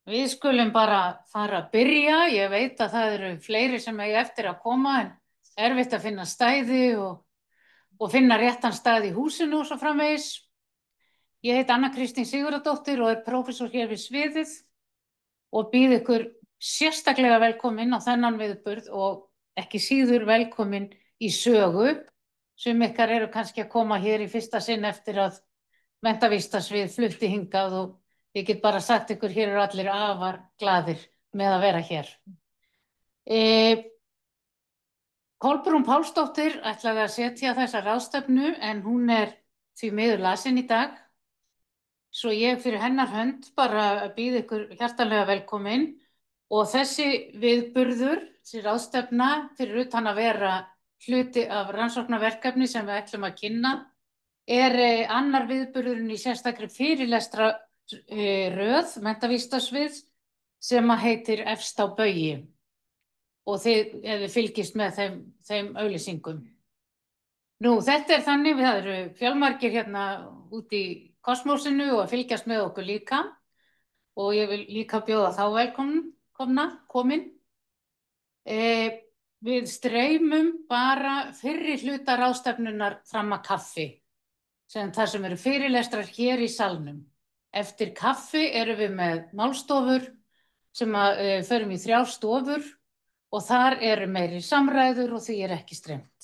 Við skulum bara fara að byrja. Ég veit að það eru fleiri sem eiga eftir að koma en erfitt að finna stæði og finna réttan stað í húsinu og svo framvegis. Ég heit Anna Kristín Sigurðardóttir og er prófessor hér við sviðið og býð ykkur sérstaklega velkomin á þennan viðburð og ekki síður velkomin í sögu sem ykkar eru kannski að koma hér í fyrsta sinn eftir að menntavísindasvið flutti hingað og ég get bara sagt ykkur hér eru allir afar glaðir með að vera hér. Kolbrún Pálsdóttir ætlaði að setja þessa ráðstefnu en hún er því miður lasin í dag. Svo ég fyrir hennar hönd bara býð ykkur hjartanlega velkomin og þessi viðburður, þessi ráðstefna fyrir utan að vera hluti af rannsóknarverkefni sem við ætlum að kynna er annar viðburðurinn í sérstakri fyrirlestra röð menntavísindasviðs sem að heitir Efst á baugi og þið fylgist með þeim auglýsingum. Nú, þetta er þannig, við eru fjölmargir hérna út í kosmósinu og að fylgjast með okkur líka og ég vil líka bjóða þá komin. Við streymum bara fyrri hluta ráðstefnunar fram að kaffi, þar sem eru fyrirlestrar hér í salnum. Eftir kaffi erum við með málstofur sem förum í 3 stofur og þar eru meiri samræður og því er ekki streymt.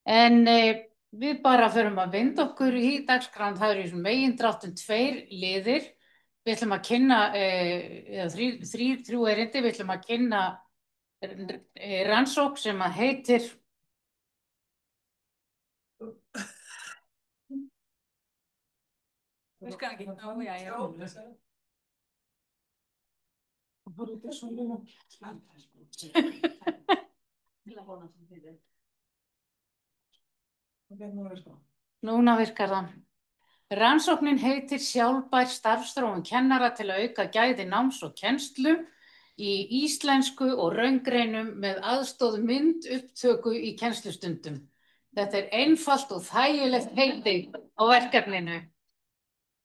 En við bara förum að vinda okkur í dagskráin, það eru í megindráttum 2 liðir. Við ætlum að kynna, 3 erindi, við ætlum að kynna rannsókn sem að heitir Virkar ekki? Já, já. Núna virkar það. Rannsóknin heitir Sjálfbær starfsþróun kennara til að auka gæði náms og kennslu í íslensku og raungreinum með aðstoð myndupptöku í kennslustundum. Þetta er einfalt og þægilegt heiti á verkefninu.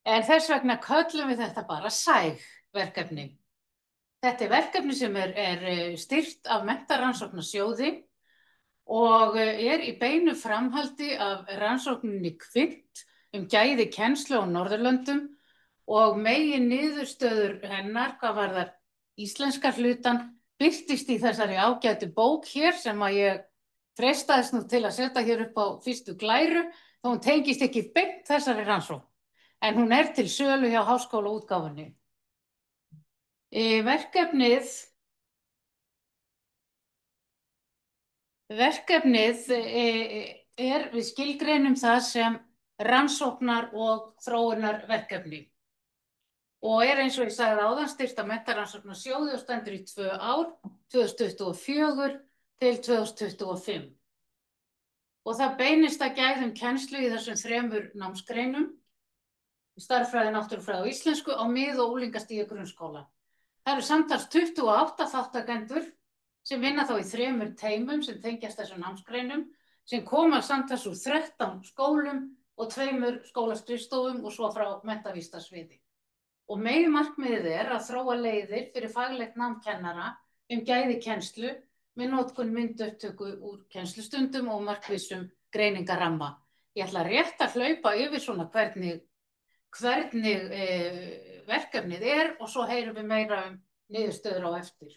En þess vegna köllum við þetta bara SÆG-verkefni. Þetta er verkefni sem er styrkt af Menntarannsóknasjóði og er í beinu framhaldi af rannsókninni Kvint gæði kennslu á Norðurlöndum og megin niðurstöður hennar, hvað varðar íslenska hlutann, birtist í þessari ágætu bók hér sem að ég freistaðist nú til að setja hér upp á fyrstu glæru, þó hún tengist ekki beint þessari rannsókn, en hún er til sölu hjá Háskólaútgáfunni. Verkefnið við skilgreinum það sem rannsóknar- og þróunarverkefni og er eins og ég sagði áðan styrkt af Menntarannsóknasjóði og stendur í 2 ár, 2024 til 2025. Og það beinist að gæðum kennslu í þessum 3 námsgreinum, stærðfræði, náttúrufræði og íslensku á mið- og unglingastigi grunnskóla. Það eru samtals 28 þáttakendur sem vinna þá í 3 teymum sem tengjast þessum námsgreinum sem koma samtals úr 13 skólum og 2 skólaskrifstofum og svo frá menntavísindasviði. Og meginmarkmiðið er að þróa leiðir fyrir faglegt nám kennara gæði kennslu með notkun myndupptöku úr kennslustundum og markvissum greiningaramma. Ég ætla rétt að hlaupa yfir svona hvernig verkefnið er og svo heyrum við meira niðurstöður á eftir.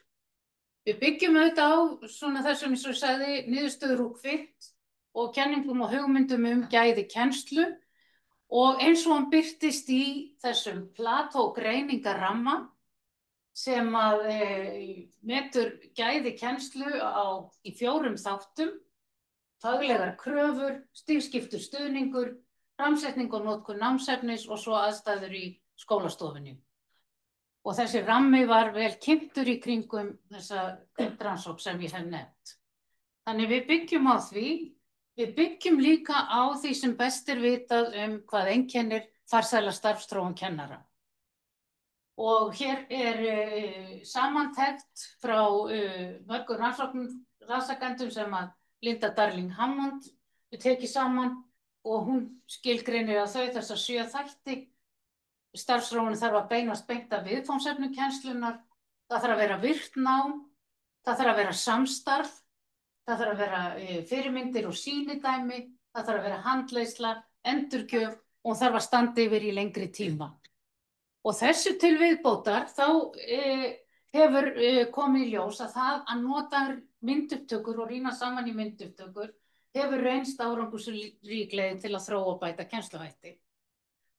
Við byggjum auðvitað á svona þessum, eins og ég sagði, niðurstöður úr Kvint og kenningum og hugmyndum gæði kennslu og eins og hann birtist í þessum Plató-greiningaramma sem að metur gæði kennslu í 4 þáttum, faglegar kröfur, stigskiptur stuðningur, framsetning og notkun námsefnis og svo aðstæður í skólastofunni. Og þessi rammi var vel kynntur í kringum þessa rannsókn sem ég hef nefnt. Þannig við byggjum á því. Við byggjum líka á því sem best er vitað hvað einkennir farsæla starfsþróun kennara. Og hér er samantekt frá mörgum rannsakendum sem að Linda Darling Hammond tekið saman og hún skilgreinir að þessa 7 þætti Starfsþróun þarf að beinast beint að viðfangsefnum kennslunnar, það þarf að vera virkt nám, það þarf að vera samstarf, það þarf að vera fyrirmyndir og sýnidæmi, það þarf að vera handleiðsla, endurgjöf og þarf að standa yfir í lengri tíma. Og þessu til viðbótar þá hefur komið í ljós að það að nota myndupptökur og rýna saman í myndupptökur hefur reynst árangursrík leið til að þróa og bæta kennsluhætti.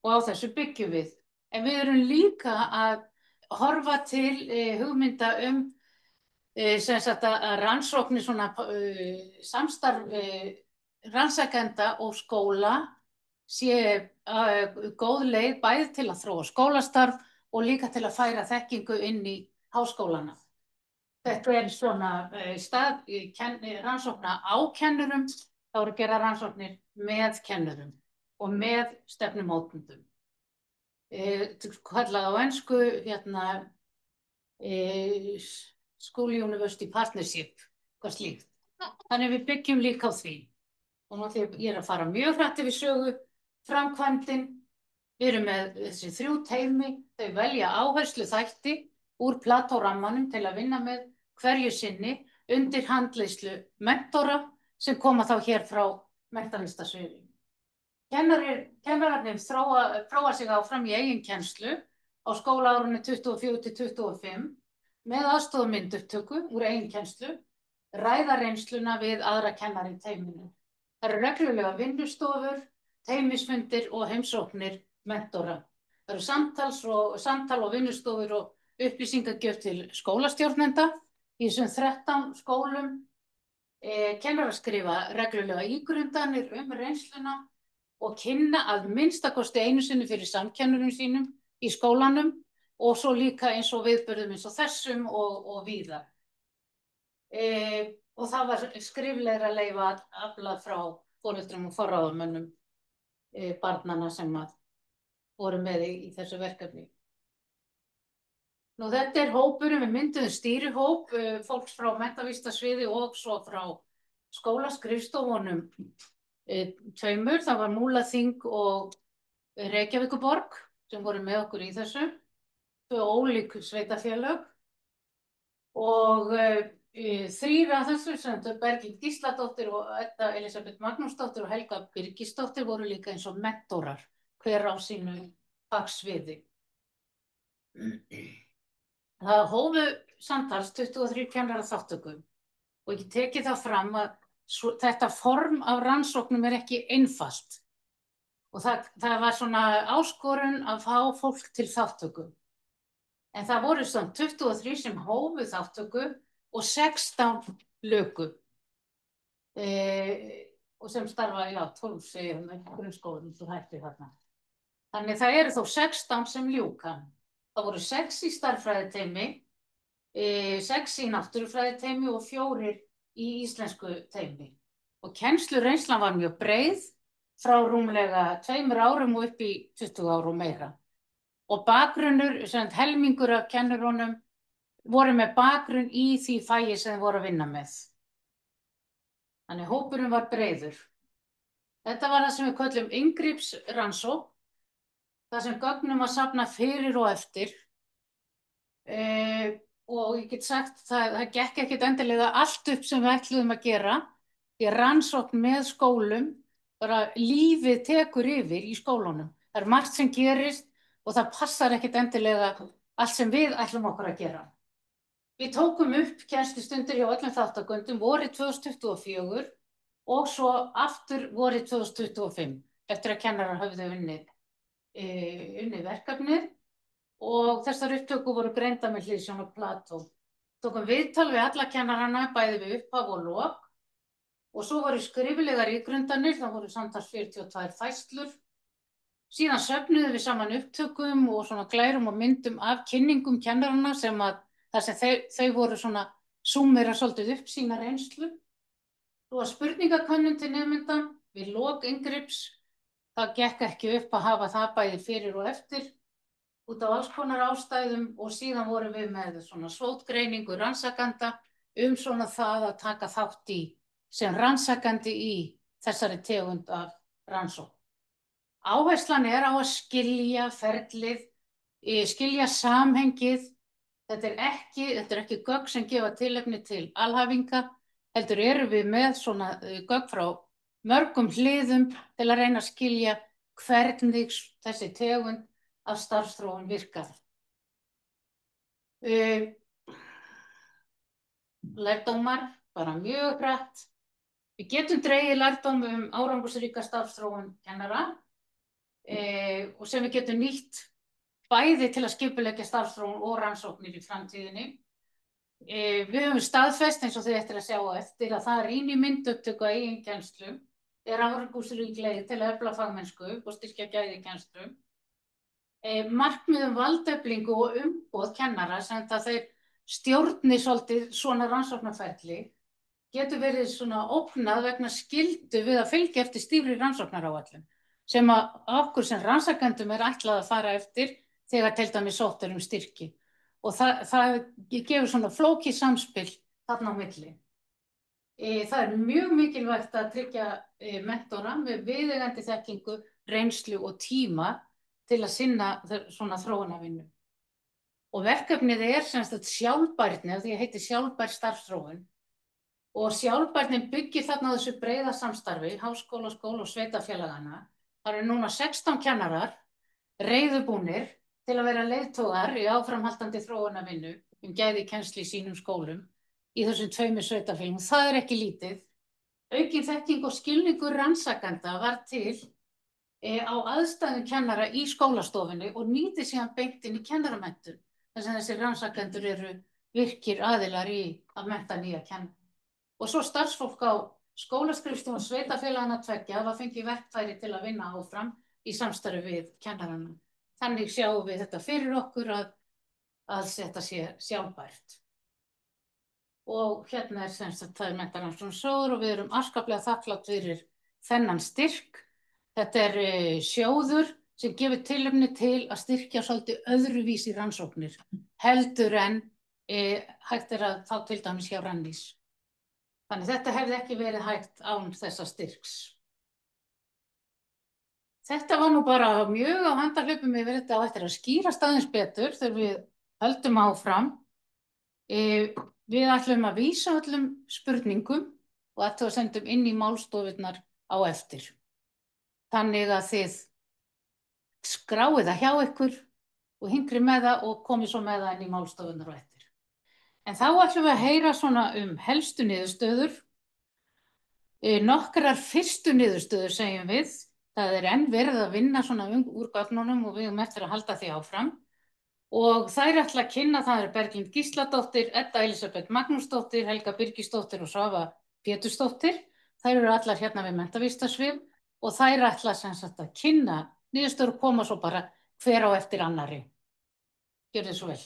Og á þessu byggjum við. En við erum líka að horfa til hugmynda sem sagt að rannsóknir svona samstarf rannsakenda og skóla sé góð leið bæði til að þróa skólastarf og líka til að færa þekkingu inn í háskólana. Þetta er svona rannsókna á kennurum, þá eru að gera rannsóknir með kennurum og með stefnumótendum. Kallað á ensku School University Partnership, hvað slíkt. Þannig við byggjum líka á því. Og náttúrulega ég að fara mjög hratt yfir sögu, framkvæmdin. Við erum með þessi 3 teymi, þau velja áherslu þætti úr Plató-rammanum til að vinna með hverju sinni undir handleiðslu mentora sem koma þá hér frá menntavísindasviði. Kennararnir prófa sig áfram í eigin kennslu á skólaárunni 24 til 25 með aðstoð myndupptöku úr eigin kennslu, ræða reynsluna við aðra kennara í teyminu. Það eru reglulega vinnustofur, teymisfundir og heimsóknir mentora. Það eru samtal og vinnustofur og upplýsingagjöf til skólastjórnenda í þessum 13 skólum. Kennarar skrifa reglulega ígrundanir reynsluna og kynna að minnstakosti einu sinni fyrir samkennurum sínum í skólanum og svo líka eins og viðburðum eins og þessum og víðar. Og það var skriflegra leyfa aflað frá foreldrum og forráðamönnum barnanna sem voru með í þessu verkefni. Nú þetta er hópurinn, við mynduðum stýrihóp fólks frá menntavísindasviði og svo frá skólaskrifstofunum 2, það var Múlaþing og Reykjavíkurborg sem voru með okkur í þessu, 2 ólík sveitarfélög og 3 af þessu sem Berglind Gísladóttir og Edda Elísabet Magnúsdóttir og Helga Birgisdóttir voru líka eins og mentorar, hver á sínu fagsviði. Það hófu samtals 23 kennarar þátttöku og ég teki það fram að þetta form af rannsóknum er ekki einfalt og það var svona áskorun að fá fólk til þátttöku. En það voru svona 23 sem hófu þátttöku og 16 luku og sem starfa, 12 segir grunnskólum svo hætti þarna. Þannig það eru þó 16 sem ljúka. Það voru 6 í stærðfræðiteymi, 6 í náttúrufræðiteymi og 4 í íslensku teymi. Og kennslureynslan var mjög breið frá rúmlega 2 árum og upp í 20 ár og meira. Og bakgrunnur, helmingur af kennurunum voru með bakgrunn í því fagi sem þeir voru að vinna með. Þannig hópurinn var breiður. Þetta var það sem við köllum inngripsrannsókn, það sem gögnum var safnað fyrir og eftir. Og ég get sagt, það gekk ekkert endilega allt upp sem við ætluðum að gera, því að rannsókn með skólum, bara lífið tekur yfir í skólunum. Það er margt sem gerist og það passar ekkert endilega allt sem við ætlum okkur að gera. Við tókum upp kennslustundir hjá öllum þáttakendum vorið 2024 og svo aftur vorið 2025 eftir að kennarar höfðu unnið verkefnið og þessar upptökur voru greindar með hliðsjón af Plató. Tókum viðtal við alla kennarana, bæði við upphaf og lok og svo voru skriflegar ígrundanir, það voru samtals 42 færslur. Síðan söfnuðum við saman upptökum og svona glærum og myndum af kynningum kennarana þar sem þau voru svona súmmera svolítið upp sína reynslu. Svo var spurningakönnun til nemenda við lok inngrips. Það gekk ekki upp að hafa það bæði fyrir og eftir út af alls konar ástæðum og síðan vorum við með svona svotgreiningu rannsakanda svona það að taka þátt í sem rannsakandi í þessari tegund af rannsókn. Áherslan er á að skilja ferlið, skilja samhengið. Þetta er ekki gögn sem gefa tilefni til alhæfinga, heldur erum við með svona gögn frá mörgum hliðum til að reyna að skilja hvernig þessi tegund af starfsþróun virkar. Lærdómar, bara mjög hratt. Við getum dregið lærdóm árangursríka starfsþróun kennara og sem við getum nýtt bæði til að skipuleggja starfsþróun og rannsóknir í framtíðinni. Við höfum staðfest, eins og þið ættir að sjá á eftir, að það rýni myndupptöku á eigin kennslu árangursrík leið til að efla fagmennsku og styrkja gæði kennslu. Markmið valdeflingu og umboð kennara sem það þeir stjórni svolítið svona rannsóknarferli getur verið svona ógnað vegna skyldu við að fylgja eftir stífri rannsóknaráætlun sem að okkur sem rannsakendum ætlað að fara eftir þegar til dæmis sótt styrki. Og það gefur svona flókið samspil þarna á milli. Það mjög mikilvægt að tryggja mentora með viðeigandi þekkingu, reynslu og tíma til að sinna svona þróunarvinnu. Og verkefnið sem sagt sjálfbærni, því heitir sjálfbær starfsþróun. Og sjálfbærnin byggir þarna á þessu breiða samstarfi, háskóla, skóla og sveitarfélagana. Það eru núna 16 kennarar reiðubúnir til að vera leiðtogar í áframhaldandi þróunarvinnu gæði kennslu í sínum skólum í þessum 2 sveitarfélögum. Það ekki lítið. Aukin þekking og skilningur rannsakenda var til á aðstæðum kennara í skólastofunni og nýti síðan beint inn í kennaramenntun. Þess að þessir rannsakendur eru virkir aðilar í að mennta nýja kennara. Og svo starfsfólk á skólaskrifstofum sveitarfélaganna 2 hafa fengið verkfæri til að vinna áfram í samstarfi við kennarana. Þannig sjáum við þetta fyrir okkur að þetta sé sjálfbært. Og hérna sem sagt það Menntarannsóknasjóður og við erum afskaplega þakklát fyrir þennan styrk. Þetta sjóður sem gefur tilefni til að styrkja svolítið öðruvísi rannsóknir heldur en hægt að fá til dæmis hjá Rannís. Þannig þetta hefði ekki verið hægt án þessa styrks. Þetta var nú bara mjög á handahlaupum yfir þetta á eftir að skýrast aðeins betur þegar við höldum áfram. Við ætlum að vísa öllum spurningum og athugasemdum inn í málstofurnar á eftir. Þannig að þið skráið það hjá ykkur og hingrið með það og komið svo með það inn í málstofurnar á eftir. En þá ætlum við að heyra svona helstu niðurstöður. Nokkrar fyrstu niðurstöður segjum við. Það enn verið að vinna svona úr gögnunum og við eftir að halda því áfram. Og þær ætla að kynna, það Berglind Gísladóttir, Edda Elísabet Magnúsdóttir, Helga Birgisdóttir og Svava Pétursdóttir. Þær eru allar hérna við menntavísindasvið og þær ætla sem sagt að kynna niðurstöður og koma svo bara hver á eftir annarri. Gjörðu svo vel.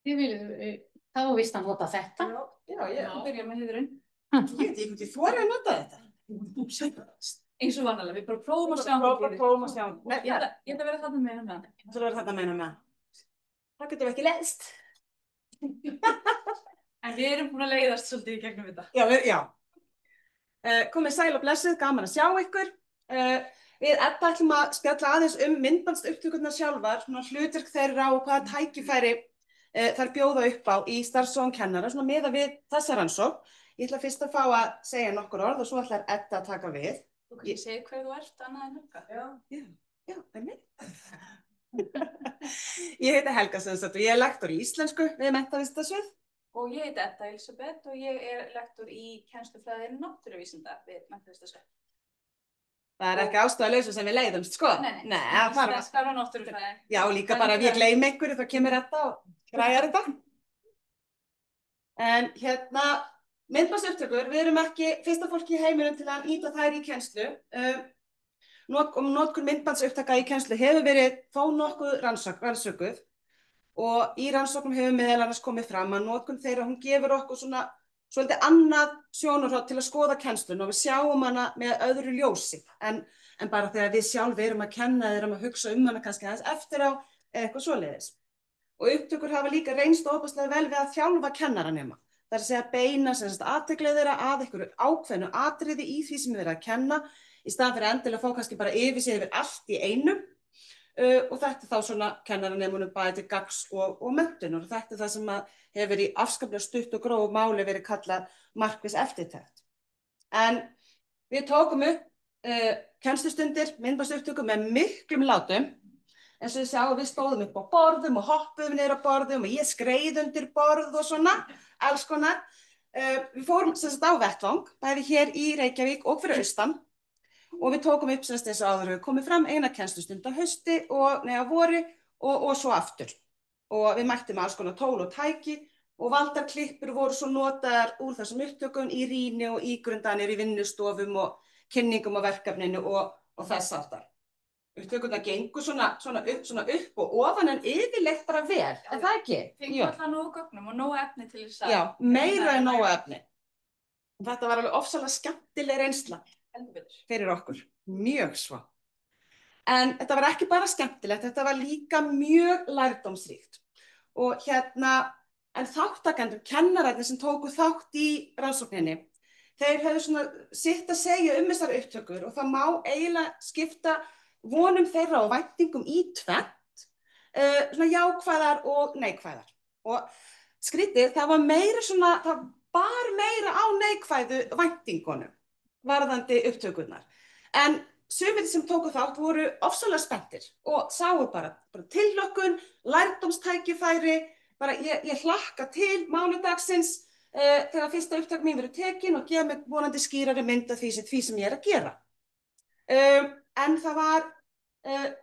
Þið viljið, þá víst að nota þetta. Já, ég byrja með heiðurinn. Ég veit ekki þorið að nota þetta. Eins og vanalega, við bara prófum að sjá. Prófum að sjá. Ég ætla að vera þarna með hana. Það ætla að vera þarna með hana. Það getur ekki leist. En við erum búin að leiðast svolítið í gegnum þetta. Já. Komið sæl og blessuð, gaman að sjá ykkur. Við Edda ætlum að spjalla aðeins myndbandsupptökurnar sjálfar, svona hlutverk þeirra og hvaða tækifæri þær bjóða upp á í starfsþróun kennara, svona miðað við þessa rannsókn. Ég ætla fyrst að fá að segja nokkur orð og svo ætlar Edda að taka við. Ég segi hver þú ert, annað en Helga. Já, það mér. Ég heiti Helga Söðsdóttir og ég lektor í íslensku við menntavísindasvið. Og ég heiti Edda Elísabet og ég lektor í kennslufræði náttúruvísinda við menntavísindasvið. Það ekki ástæðulausu sem við leiðumst, sko? Nei, það skar á náttúrufræði. Já, líka bara ef ég gleymi einhverju þá kemur Edda og græjar þetta. En hérna, myndbandsupptökur, við erum ekki fyrsta fólki í heiminum til að nýta þær í kennslu. Notkun myndbandsupptaka í kennslu hefur verið þó nokkuð rannsökuð og í rannsóknum hefur meðal annars komið fram að notkun þeirra, hún gefur okkur svona svolítið annað sjónarhorn til að skoða kennsluna og við sjáum hana með öðru ljósi en bara þegar við sjálf erum að kenna eða erum að hugsa hana kannski aðeins eftir á eða eitthvað svoleiðis. og upptökur hafa líka reynst ofboðslega vel við að þjálfa kennaranema. Það er að segja beina athygli þeirra að einhverju ákveðnu atriði í því sem verið að kenna, í staðan fyrir endilega að fá kannski bara yfir allt í einu. Og þetta er þá svona kennaranemunum bæði til gagns og menntunar, og þetta er það sem hefur í afskaplega stutt og grófu máli verið kallað markviss eftirtekt. En við tókum upp kennslustundir, myndbandsupptöku með miklum látum. Eins og þið sjáum, við stóðum upp á borðum og hoppuðum niður á borðum og ég skreið undir borð og svona, alls konar. Við fórum á vettvang, bæði hér í Reykjavík og fyrir austan, og við tókum upp eins og áður við komum fram eina kennslustund á hausti og á vori og svo aftur. Og við mættum alls konar tól og tæki og valdarklippur voru svo notaðar úr þessum upptökum í rýni og ígrundanir í vinnustofum og kynningum á verkefninu og þess aftar. Upptökurnar gengur svona upp og ofan en yfirleitt bara vel, er það ekki? Fengum alltaf nógu gögnum og nógu efni til þess að... Já, meira en nógu efni. Þetta var alveg ofsalega skemmtileg reynsla fyrir okkur, mjög svo. En þetta var ekki bara skemmtilegt, þetta var líka mjög lærdómsríkt. Og en þáttakendur, kennararnir sem tóku þátt í rannsókninni, þeir höfðu svona sitt að segja þessar upptökur og það má eiginlega skipta vonum þeirra og væntingum í tvennt, svona jákvæðar og neikvæðar. Og skrítið, það bar meira á neikvæðu væntingunum varðandi upptökurnar. En sumir sem tóku þátt voru ofsalega spenntir og sáu bara tilhlökkun, lærdómstækifæri, bara ég hlakka til mánudagsins þegar fyrsta upptök mín verður tekin og gefa mig vonandi skýrari mynd af því sem ég er að gera. En það var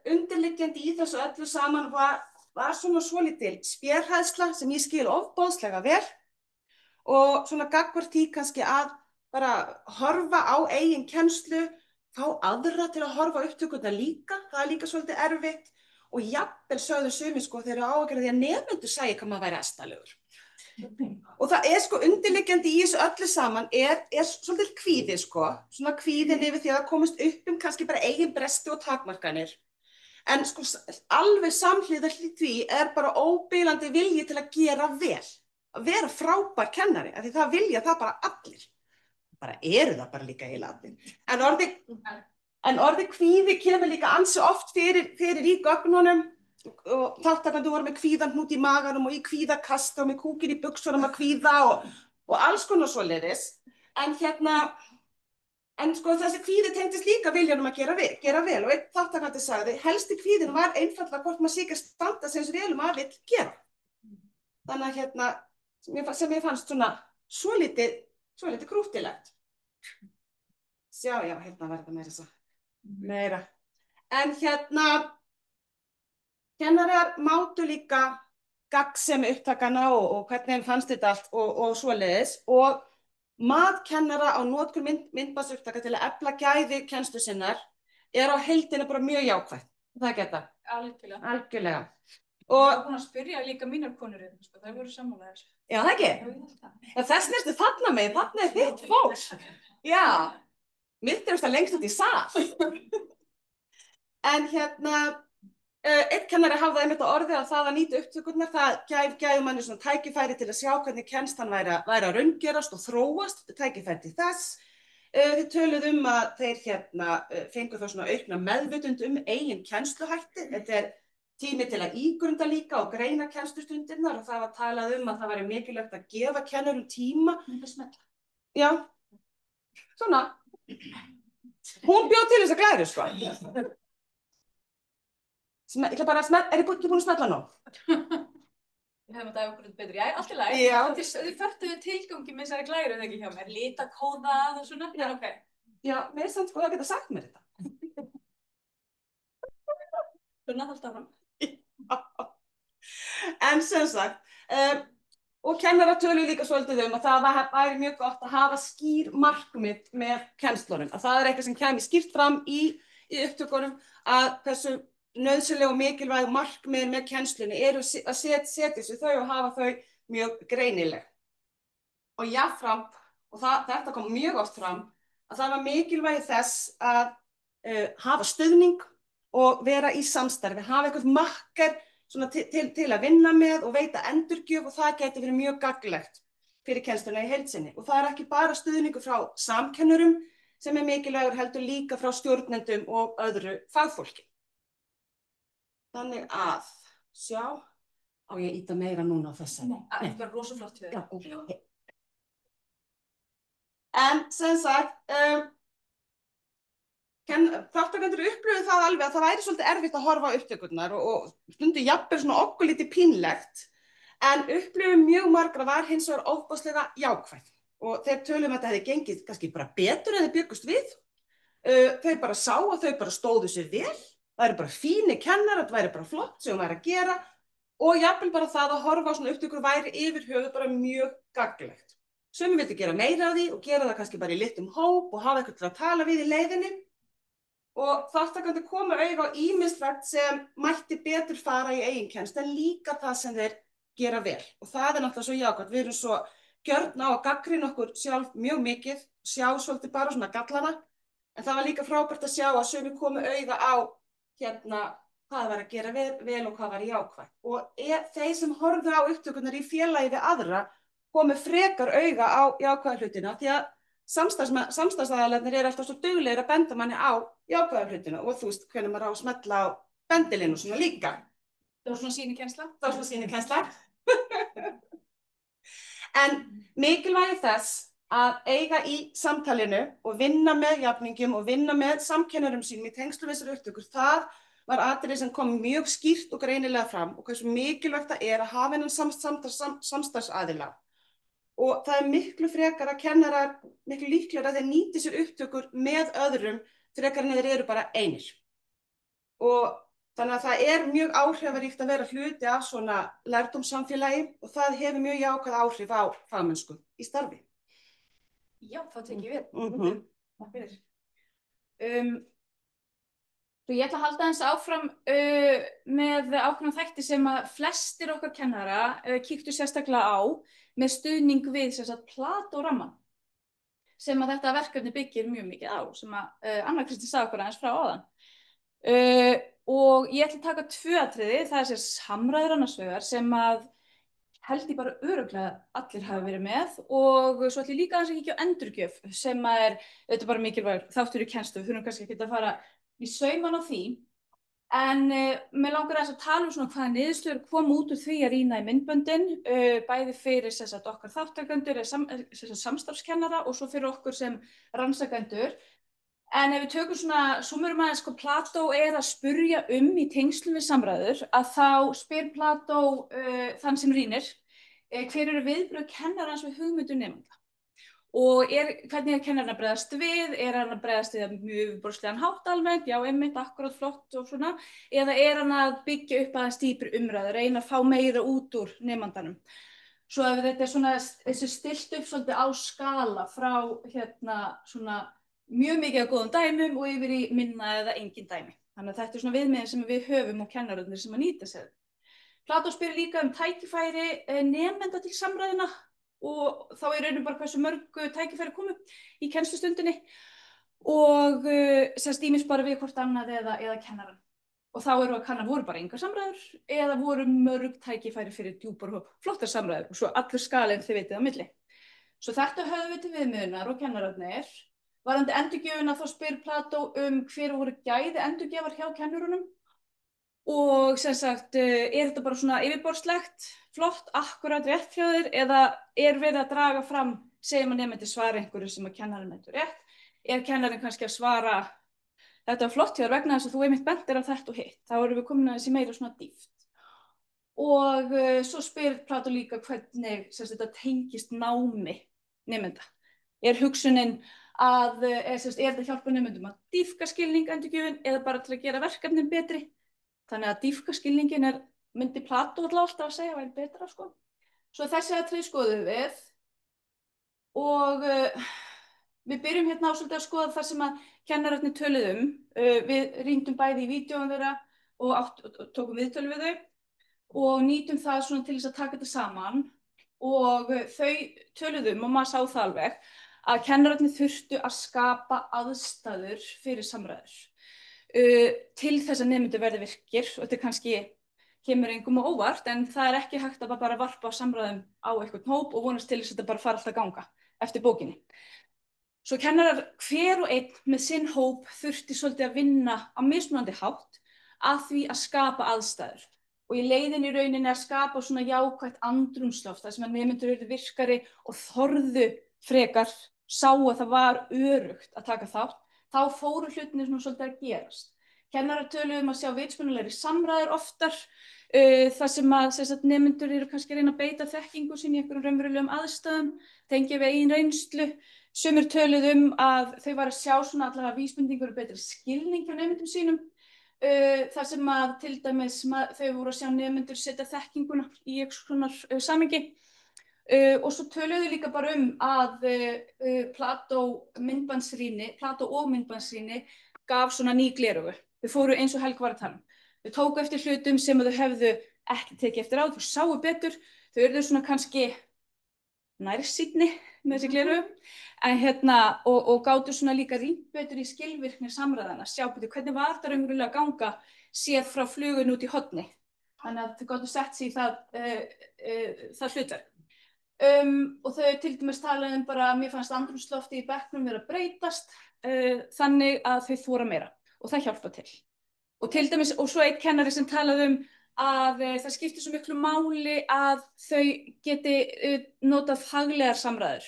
undirliggjandi í þessu öllu saman var svona svolítil spérhæðsla sem ég skil ofboðslega vel og svona gagnvart því kannski að bara horfa á eigin kennslu, fá aðra til að horfa á upptökurnar líka, það er líka svolítið erfitt og jafnvel sögðu sumir þeir eru áhyggjur af því að nemendur sæi hvað maður væri astalegur. Og það er undirliggjandi í þessu öllu saman er svolítið kvíði svona kvíðin yfir því að komast upp kannski bara eigin bresti og takmarkanir. En alveg samhliða því er bara óbilandi vilji til að gera vel, að vera frábær kennari, af því það vilja það bara allir. Bara eru það bara líka eiginlega allir. En orðið kvíði kemur líka ansi oft fyrir í gögnunum og þátttakendur voru með kvíðahnút í maganum og í kvíðakasta og með kúkin í buxunum að kvíða og alls konar svoleiðis. En þessi kvíði tengdist líka viljanum að gera vel og einn þáttakandi sagði helsti kvíðin var einfaldlega hvort maður sé ekki að standa sem vel maður vill gera. Þannig að sem ég fannst svona svolítið krúttilegt. Já, var þetta meira. En kennarar mátu líka gagnsemi upptakana og hvernig þeim fannst þetta allt og svoleiðis og mat kennara á notkun myndbandsupptaka til að efla gæði kennslu sinnar er á heildina bara mjög jákvætt. Það geta? Algjörlega. Og ég var búin að spyrja líka mínar konur þær voru sammála þessu. Já, það ekki? Þess nerstu þarna er þitt fólk. Já, mitt er lengst út í sal. En einn kennari hafði einmitt á orði að það að nýta upptökurnar, það gæfi manni svona tækifæri til að sjá hvernig kennslan væri að raungerast og þróast, tækifæri til þess. Þið töluðu að þeir fengu þá svona aukna meðvitund eigin kennsluhætti. Þetta er tími til að ígrunda líka og greina kennslustundirnar og það var talað að það væri mikilvægt að gefa kennurum tíma. Já, svona. Hún bjó til þessa glæru, Ég ætla bara að er ég ekki búin að smella nú? Við höfum að dæfa okkur betur. Já, allt í lagi. Já. Þið föttuðu tilgangi með þessari glæru eða ekki hjá mér. Litakóða og svona. Já, ok. Já, mér er samt að geta sagt mér þetta. Svona halda áfram. En sem sagt, og kennarar töluðu líka svolítið að það væri mjög gott að hafa skýr markmið með kennslunum. Að það er eitthvað sem kæmi skýrt fram í upptökunum að þessu nauðsynleg og mikilvæg markmið með kennslunni eru að setja sig þau og hafa þau mjög greinileg. Og jafnframt, og þetta kom mjög oft fram, að það var mikilvægi þess að hafa stuðning og vera í samstarfi, hafa eitthvað makker svona til að vinna með og veita endurgjöf og það gæti verið mjög gagnlegt fyrir kennsluna í heild sinni. Og það er ekki bara stuðningur frá samkennurum sem er mikilvægur heldur líka frá stjórnendum og öðru fagfólki. Þannig að, sjá, á ég að ýta meira núna á þessari? Það var rosa flott hjá þér. Já, ok. En sem sagt, þátttakendur upplifðu það alveg að það væri svolítið erfitt að horfa á upptökurnar og stundu jafnvel svona okkurlítið pínlegt, en upplifun mjög margra var hins vegar ofboðslega jákvæð og þeir tölum að þetta hefði gengið kannski bara betur en þeir bjuggust við. Þau bara sá að þau bara stóðu sér vel, það eru bara fínir kennarar, þetta væri bara flott sem væri að gera og jafnvel bara það að horfa á svona upptökur væri yfir höfuð bara mjög gagnlegt. Sumir vildu gera meira af því og gera það kannski bara í litlum hóp og hafa eitthvað til að tala við í leiðinni. Og þátttakendur komu auga á ýmislegt sem mætti betur fara í eiginkennslu en líka það sem þeir gera vel. Og það er náttúrulega svo jákvætt. Við erum svo gjörn á að gagnrýna okkur sjálf mjög mikið, sjá svolítið bara svona gallana. En það var líka frábært að sjá að sumir komu auga á hvað var að gera vel og hvað var jákvætt. Og þeir sem horfðu á upptökurnar í félagi við aðra komu frekar auga á jákvæða hlutina því að samstarfsaðilarnir eru alltaf svo duglegir að benda manni á jákvæða hlutina og þú veist hvernig maður á að smella á bendilinn og svona líka. Það var svona sýnikennsla. Það var svona sýnikennsla. En mikilvægi þess að eiga í samtalinu og vinna með jafningjum og vinna með samkennurum sínum í tengslum við þessar upptökur, það var atriði sem kom mjög skýrt og greinilega fram og hversu mikilvægt það er að hafa þennan samstarfsaðila. Og það er miklu frekar að kennarar, miklu líklegra að þeir nýti sér upptökur með öðrum frekar en þeir eru bara einir. Og þannig að það er mjög áhrifaríkt að vera hluti af svona lærdómssamfélagi og það hefur mjög jákvæð áhrif á fagmennsku í starfi. Já, það tekið við. Takk fyrir. Ég ætla að halda aðeins áfram með ákveðna þætti sem að flestir okkar kennara kíktu sérstaklega á með stuðning við Plato-rammann sem að þetta verkefni byggir mjög mikið á, sem að Anna Kristín sagði okkur aðeins frá áðan. Og ég ætla að taka 2 atriði, það er samræður annars vegar sem að held ég bara örugglega allir hafa verið með og svo ætla ég líka aðeins að kíkja á endurgjöf sem að þetta bara mikilvægur þáttur í kennslu, við þurfum kannski ekki að fara í sauman á því, en mig langar að tala svona hvaða niðurstöður kom út úr því að rýna í myndböndin, bæði fyrir okkar þáttakendur, samstarfskennara og svo fyrir okkur sem rannsakendur. En ef við tökum svona, summurum aðeins hvað Plato er að spurja í tengslum við samræður, að þá spyr Plato þann sem rýnir, hver eru viðbrögð kennarans við hugmyndum nemenda? Og hvernig er kennarinn að bregðast við? Er hann að bregðast við mjög yfirborðslegan hátt almennt? Já, einmitt, akkurat, flott og svona. Eða er hann að byggja upp aðeins dýpri umræðu, reyna að fá meira út úr nemandanum? Svo ef þetta er svona, þessu stilt upp svolítið á skala frá svona mjög mikið af góðum dæmum og yfir í minna eða engin dæmi. Þannig að þetta er svona viðmiðin sem við höfum og kennararnir sem að nýta sér. Plato spyr líka tækifæri nemenda til samræðina og þá er raunum bara hversu mörg tækifæri komu í kennslustundinni og ýmist bara við hvort annað eða kennarann. Og þá eru að kanna voru bara engar samræður eða voru mörg tækifæri fyrir djúpar og flottar samræður og svo allur skalinn þið vitið á milli. Svo þetta höfum við til viðmiðunar og kennararnir. Varðandi endurgjöfina þá spyr Plato hver voru gæði endurgjafar hjá kennurunum og sem sagt er þetta bara svona yfirborðslegt, flott, akkurat rétt hjá þér eða er verið að draga fram, segjum að nemendur svara einhverju sem að kennarinn meintur rétt, er kennarinn kannski að svara þetta var flott hjá þér vegna þess að þú einmitt bentir á þetta og hitt, þá erum við komin að þessi meira svona dýpt. Og svo spyr Plato líka hvernig þetta tengist námi nemenda. Er hugsunin að er þetta hjálpa nemendum að dýpka skilning endurgjöfin eða bara til að gera verkefnin betri? Þannig að dýpka skilningin myndi Plato alltaf að segja væri betra sko. Svo þessi atriði skoðum við og við byrjum á svolítið að skoða það sem að kennararnir töluðu Við rýndum bæði í vídeóum þeirra og tókum viðtöl við þau og nýtum það svona til þess að taka þetta saman og þau töluðu og maður sá það alveg að kennararnir þurftu að skapa aðstæður fyrir samræður til þess að nemendur verði virkir og þetta er kannski kemur engum á óvart, en það er ekki hægt að bara varpa samræðum á einhvern hóp og vonast til þess að þetta bara fara alltaf að ganga eftir bókinni. Svo kennarar hver og einn með sinn hóp þurfti svolítið að vinna á mismunandi hátt að því að skapa aðstæður. Og í leiðinni í rauninni að skapa svona jákvætt andrúmsloft, þar sem að nemendur eru virkari og þorðu frekar, sáu að það var öruggt að taka þátt, þá fóru hlutinni svona svolítið að gerast. Kennarar töluðu að sjá vitsmunalegri samræður oftar, þar sem að nemendur eru kannski að reyna að beita þekkingu sín í einhverjum raunverulegum aðstæðum, tengja við eigin reynslu. Sumir töluðu að þau var að sjá svona allavega vísbendingur og betri skilning hjá nemendum sínum, þar sem að til dæmis þau voru að sjá nemendur setja þekkinguna í einhvers konar samhengi. Og svo töluðu líka bara að Plató og myndbandsrýni gaf svona ný gleraugu. Þau fóru eins og Helga var að tala Þau tóku eftir hlutum sem þau hefðu ekki tekið eftir á, þau sáu betur, þau urðu svona kannski nærsýnni með þessi gleraugu, en og gátu svona líka rýnt betur í skilvirkni samræðana, sjá betur hvernig var þetta raunverulega að ganga séð frá flugun út í horni. Þannig að þau gátu sett sig í það hlutverk. Og þau til dæmis talaði bara að mér fannst andrúmsloftið í bekknum vera að breytast, þannig að þau þora meira og það hjálpa til. Og til dæmis, og svo einn kennari sem talaði að það skiptir svo miklu máli að þau geti notað faglegar samræður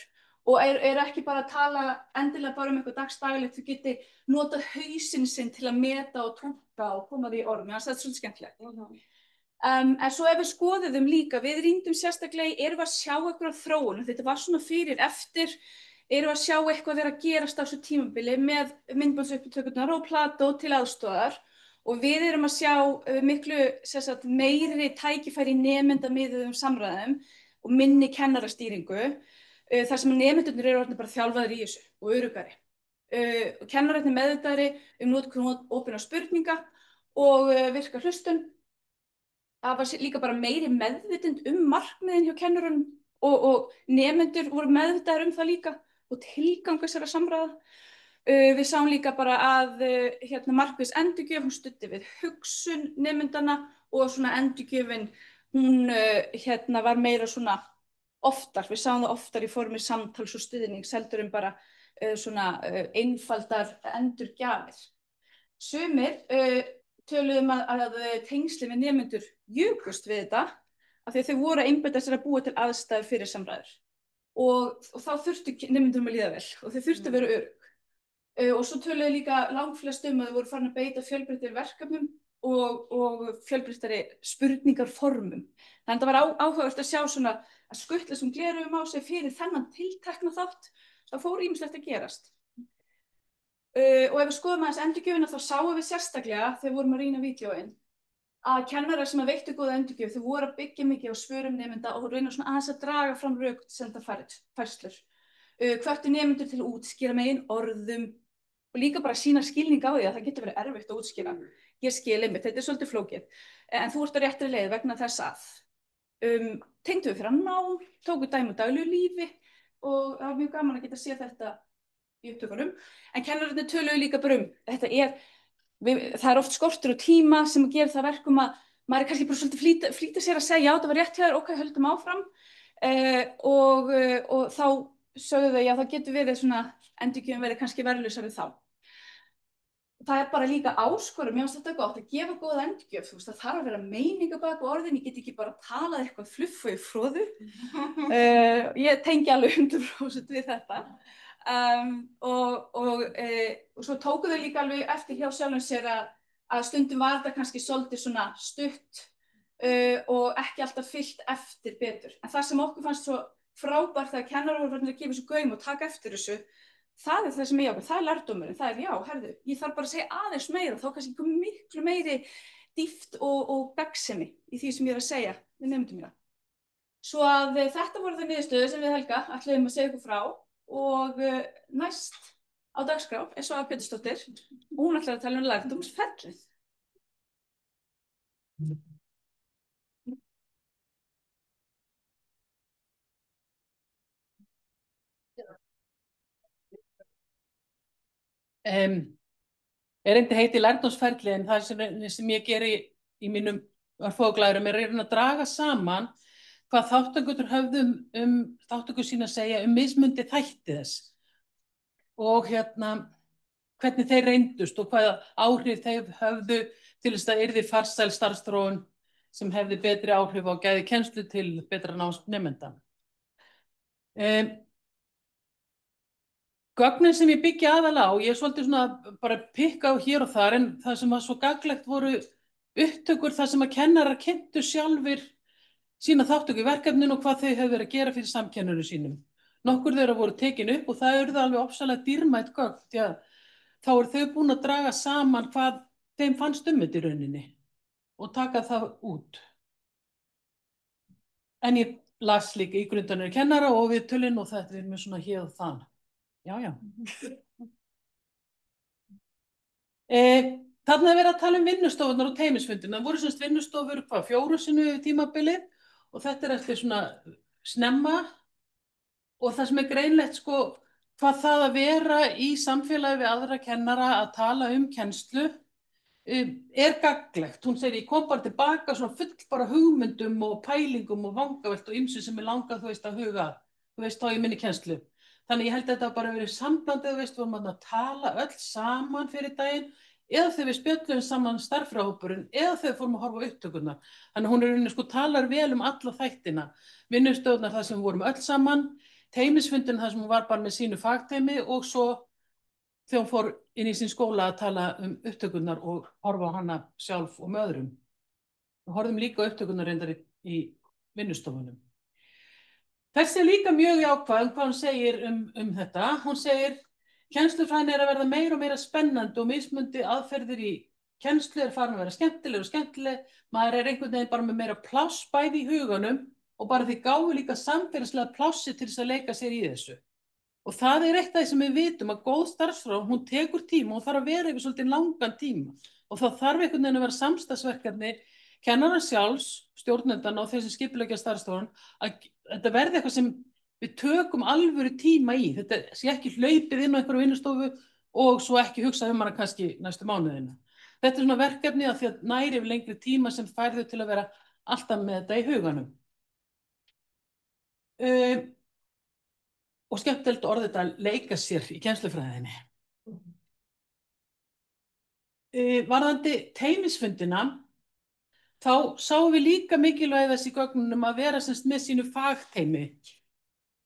og er ekki bara að tala endilega bara eitthvað dagsdaglegt, þau geti notað hausinn sinn til að meta og túlka og koma því í orð. Mér fannst þetta svolítið skemmtilegt. En svo ef við skoðum líka, við rýndum sérstaklega, erum við að sjá eitthvað þróun, þetta var svona fyrir eftir, erum við að sjá eitthvað vera að gerast á þessu tímabili með myndbandsupptökurnar og Plató til aðstoðar og við erum að sjá miklu meiri tækifæri í nemendamiðuðum samræðum og minni kennarastýringu, þar sem nemendurnir eru bara þjálfaðir í þessu og öruggari. Kennararnir meðvitaðri notkun opinna spurninga og virka hlustun. Það var líka bara meiri meðvitund markmiðin hjá kennurunum og nemendur voru meðvitaðir það líka og tilgang þessara samræða. Við sáum líka bara að markviss endurgjöf, hún studdi við hugsun nemendanna og svona endurgjöfin, hún var meira svona oftar, við sáum það oftar í formi samtals og stuðnings heldur bara svona einfaldar endurgjafir. Sumir töluðum að tengsli við nemendur jukust við þetta af því að þau voru að einbeita sér að búa til aðstæður fyrir samræður og þá þurftu nemendurum að líða vel og þau þurftu að vera örugg. Og svo töluðu líka langflest að þau voru farin að beita fjölbreyttari verkefnum og fjölbreyttari spurningarformum. Þannig að það var áhugavert að sjá svona að skutla sem gleraugun á sig fyrir þennan tiltekna þátt, það fór ýmislegt að gerast. Og ef við skoðum aðeins endurgjöfina þá sáum við sérstaklega þegar við vorum að rýna vídeóin að kennarar sem veittu góða endurgjöf þau voru að byggja mikið á svörum nemenda og reyna svona aðeins að draga fram röksemda færslur. Hvöttu nemendur til að útskýra með einn orðum og líka bara sína skilning á því að það getur verið erfitt að útskýra. Ég skil einmitt, þetta svolítið flókið, en þú ert á réttri leið vegna þess að. Tengdu við fyrir að nám, tóku dæmi úr daglegu lífi og það var mjög gaman að geta séð þetta í upptökunum. En kennararnir töluðu líka bara það er oft skortur og tíma sem gerir það verkum að maður er kannski bara svolítið flýta sér að segja já, það var rétt hjá þér, ok, höldum áfram. Og þá sögðu þau, já, það getur verið svona endurgjöfin verið kannski verðlausari þá. Það er bara líka áskorun, mér finnst þetta gott að gefa góða endurgjöf, þú veist, það þarf að vera meining á bak við orðin, ég get ekki bara talað eitthvað fluff og í froðu. Ég tengi alveg 100% við þetta. Og svo tóku þau líka alveg eftir hjá sjálfum sér að stundum var þetta kannski svolítið svona stutt og ekki alltaf fyllt eftir betur. En það sem okkur fannst svo frábært þegar kennarar voru að gefa þessu gaum og taka eftir þessu, það er það sem ég ákveð, það er lærdómurinn, það er já, herðu, ég þarf bara að segja aðeins meira, þá kannski miklu meiri dýpt og gagnsemi í því sem ég er að segja við nemendum mína. Svo að þetta voru þau niðurstöður sem við Helga ætluðum að segja ykkur frá og næst á dagskrá er Svava Pétursdóttir og hún ætlar að tala lærdómsferlið. Erindi heiti lærdómsferli en það sem ég geri í mínum örfáglærum er að reyna að draga saman hvað þátttakendur höfðu þátttöku sína að segja mismundi þætti þess og hvernig þeir reyndust og hvaða áhrif þeir höfðu til þess að yrði farsæl starfsþróun sem hefði betri áhrif á gæði kennslu til betra náms nemenda. Gögnin sem ég byggja aðalega á, ég svolítið svona bara pikka á hér og þar, en það sem var svo gagnlegt voru upptökur þar sem að kennarar kynntu sjálfir sína þáttöku í verkefninu og hvað þau hefur verið að gera fyrir samkennurinn sínum. Nokkur þeirra voru tekin upp og það urðu alveg ofsalega dýrmætt gögn, því að þá eru þau búin að draga saman hvað þeim fannst þetta í rauninni og taka það út. En ég las líka ígrundanir kennara og við tölinn og þetta með svona hér og þann. Já. Þarna er verið að tala vinnustofunar og teymisfundina. Það voru semst vinnustofur 4 sinnum yfir tímabilið og þetta eftir svona snemma og það sem greinlegt hvað það að vera í samfélagi við aðra kennara að tala kennslu gagnlegt. Hún segir, ég kom bara tilbaka svona full bara hugmyndum og pælingum og vangavelt og ýmsu sem langað, að huga, þá í minni kennslu. Þannig ég held að þetta bara verið samblandið, vorum að tala öll saman fyrir daginn, eða þegar við spjöllum saman starffræðihópurinn, eða þegar fórum að horfa á upptökurnar. Þannig hún rauninni talar vel alla þættina. Vinnustöðunar þar sem við vorum öll saman, teymisfundin þar sem hún var bara með sínu fagteymi og svo þegar hún fór inn í sín skóla að tala upptökurnar og horfa á hana sjálf og með öðrum. Við horfum líka á upptökurnar reyndar í vinnustofunum. Þessi líka mjög jákvæð hvað hún segir þetta. Hún segir, kennslufræðin að verða meira og meira spennandi og mismunandi aðferðir í kennslu farin að vera skemmtileg og skemmtileg. Maður einhvern veginn bara með meira pláss bæði í huganum og bara því gáfu líka samfélagslega plássi til þess að leika sér í þessu. Og það eitt af því sem við vitum að góð starfsþróun, hún tekur tíma og þarf að vera yfir svolítið langan tíma. Og þá þarf einhvern veginn að vera samstarfsverkefni kennara sjálfs, stjórnendanna og þeir sem skipuleggja starfsþróun, að þetta verði eitthvað sem við tökum alvöru tíma í. Þetta sé ekki hlaupið inn á einhverju vinnustofu og svo ekki hugsa hana kannski næstu mánuðina. Þetta svona verkefni að því að næri yfir lengri tíma sem fær þau til að vera alltaf með þetta í huganum. Og skemmtilegt orðið þetta að leika sér í kennslufræðinni. Varðandi teymisfundina, þá sáum við líka mikilvægi þess í gögnunum að vera semst með sínu fagteymi.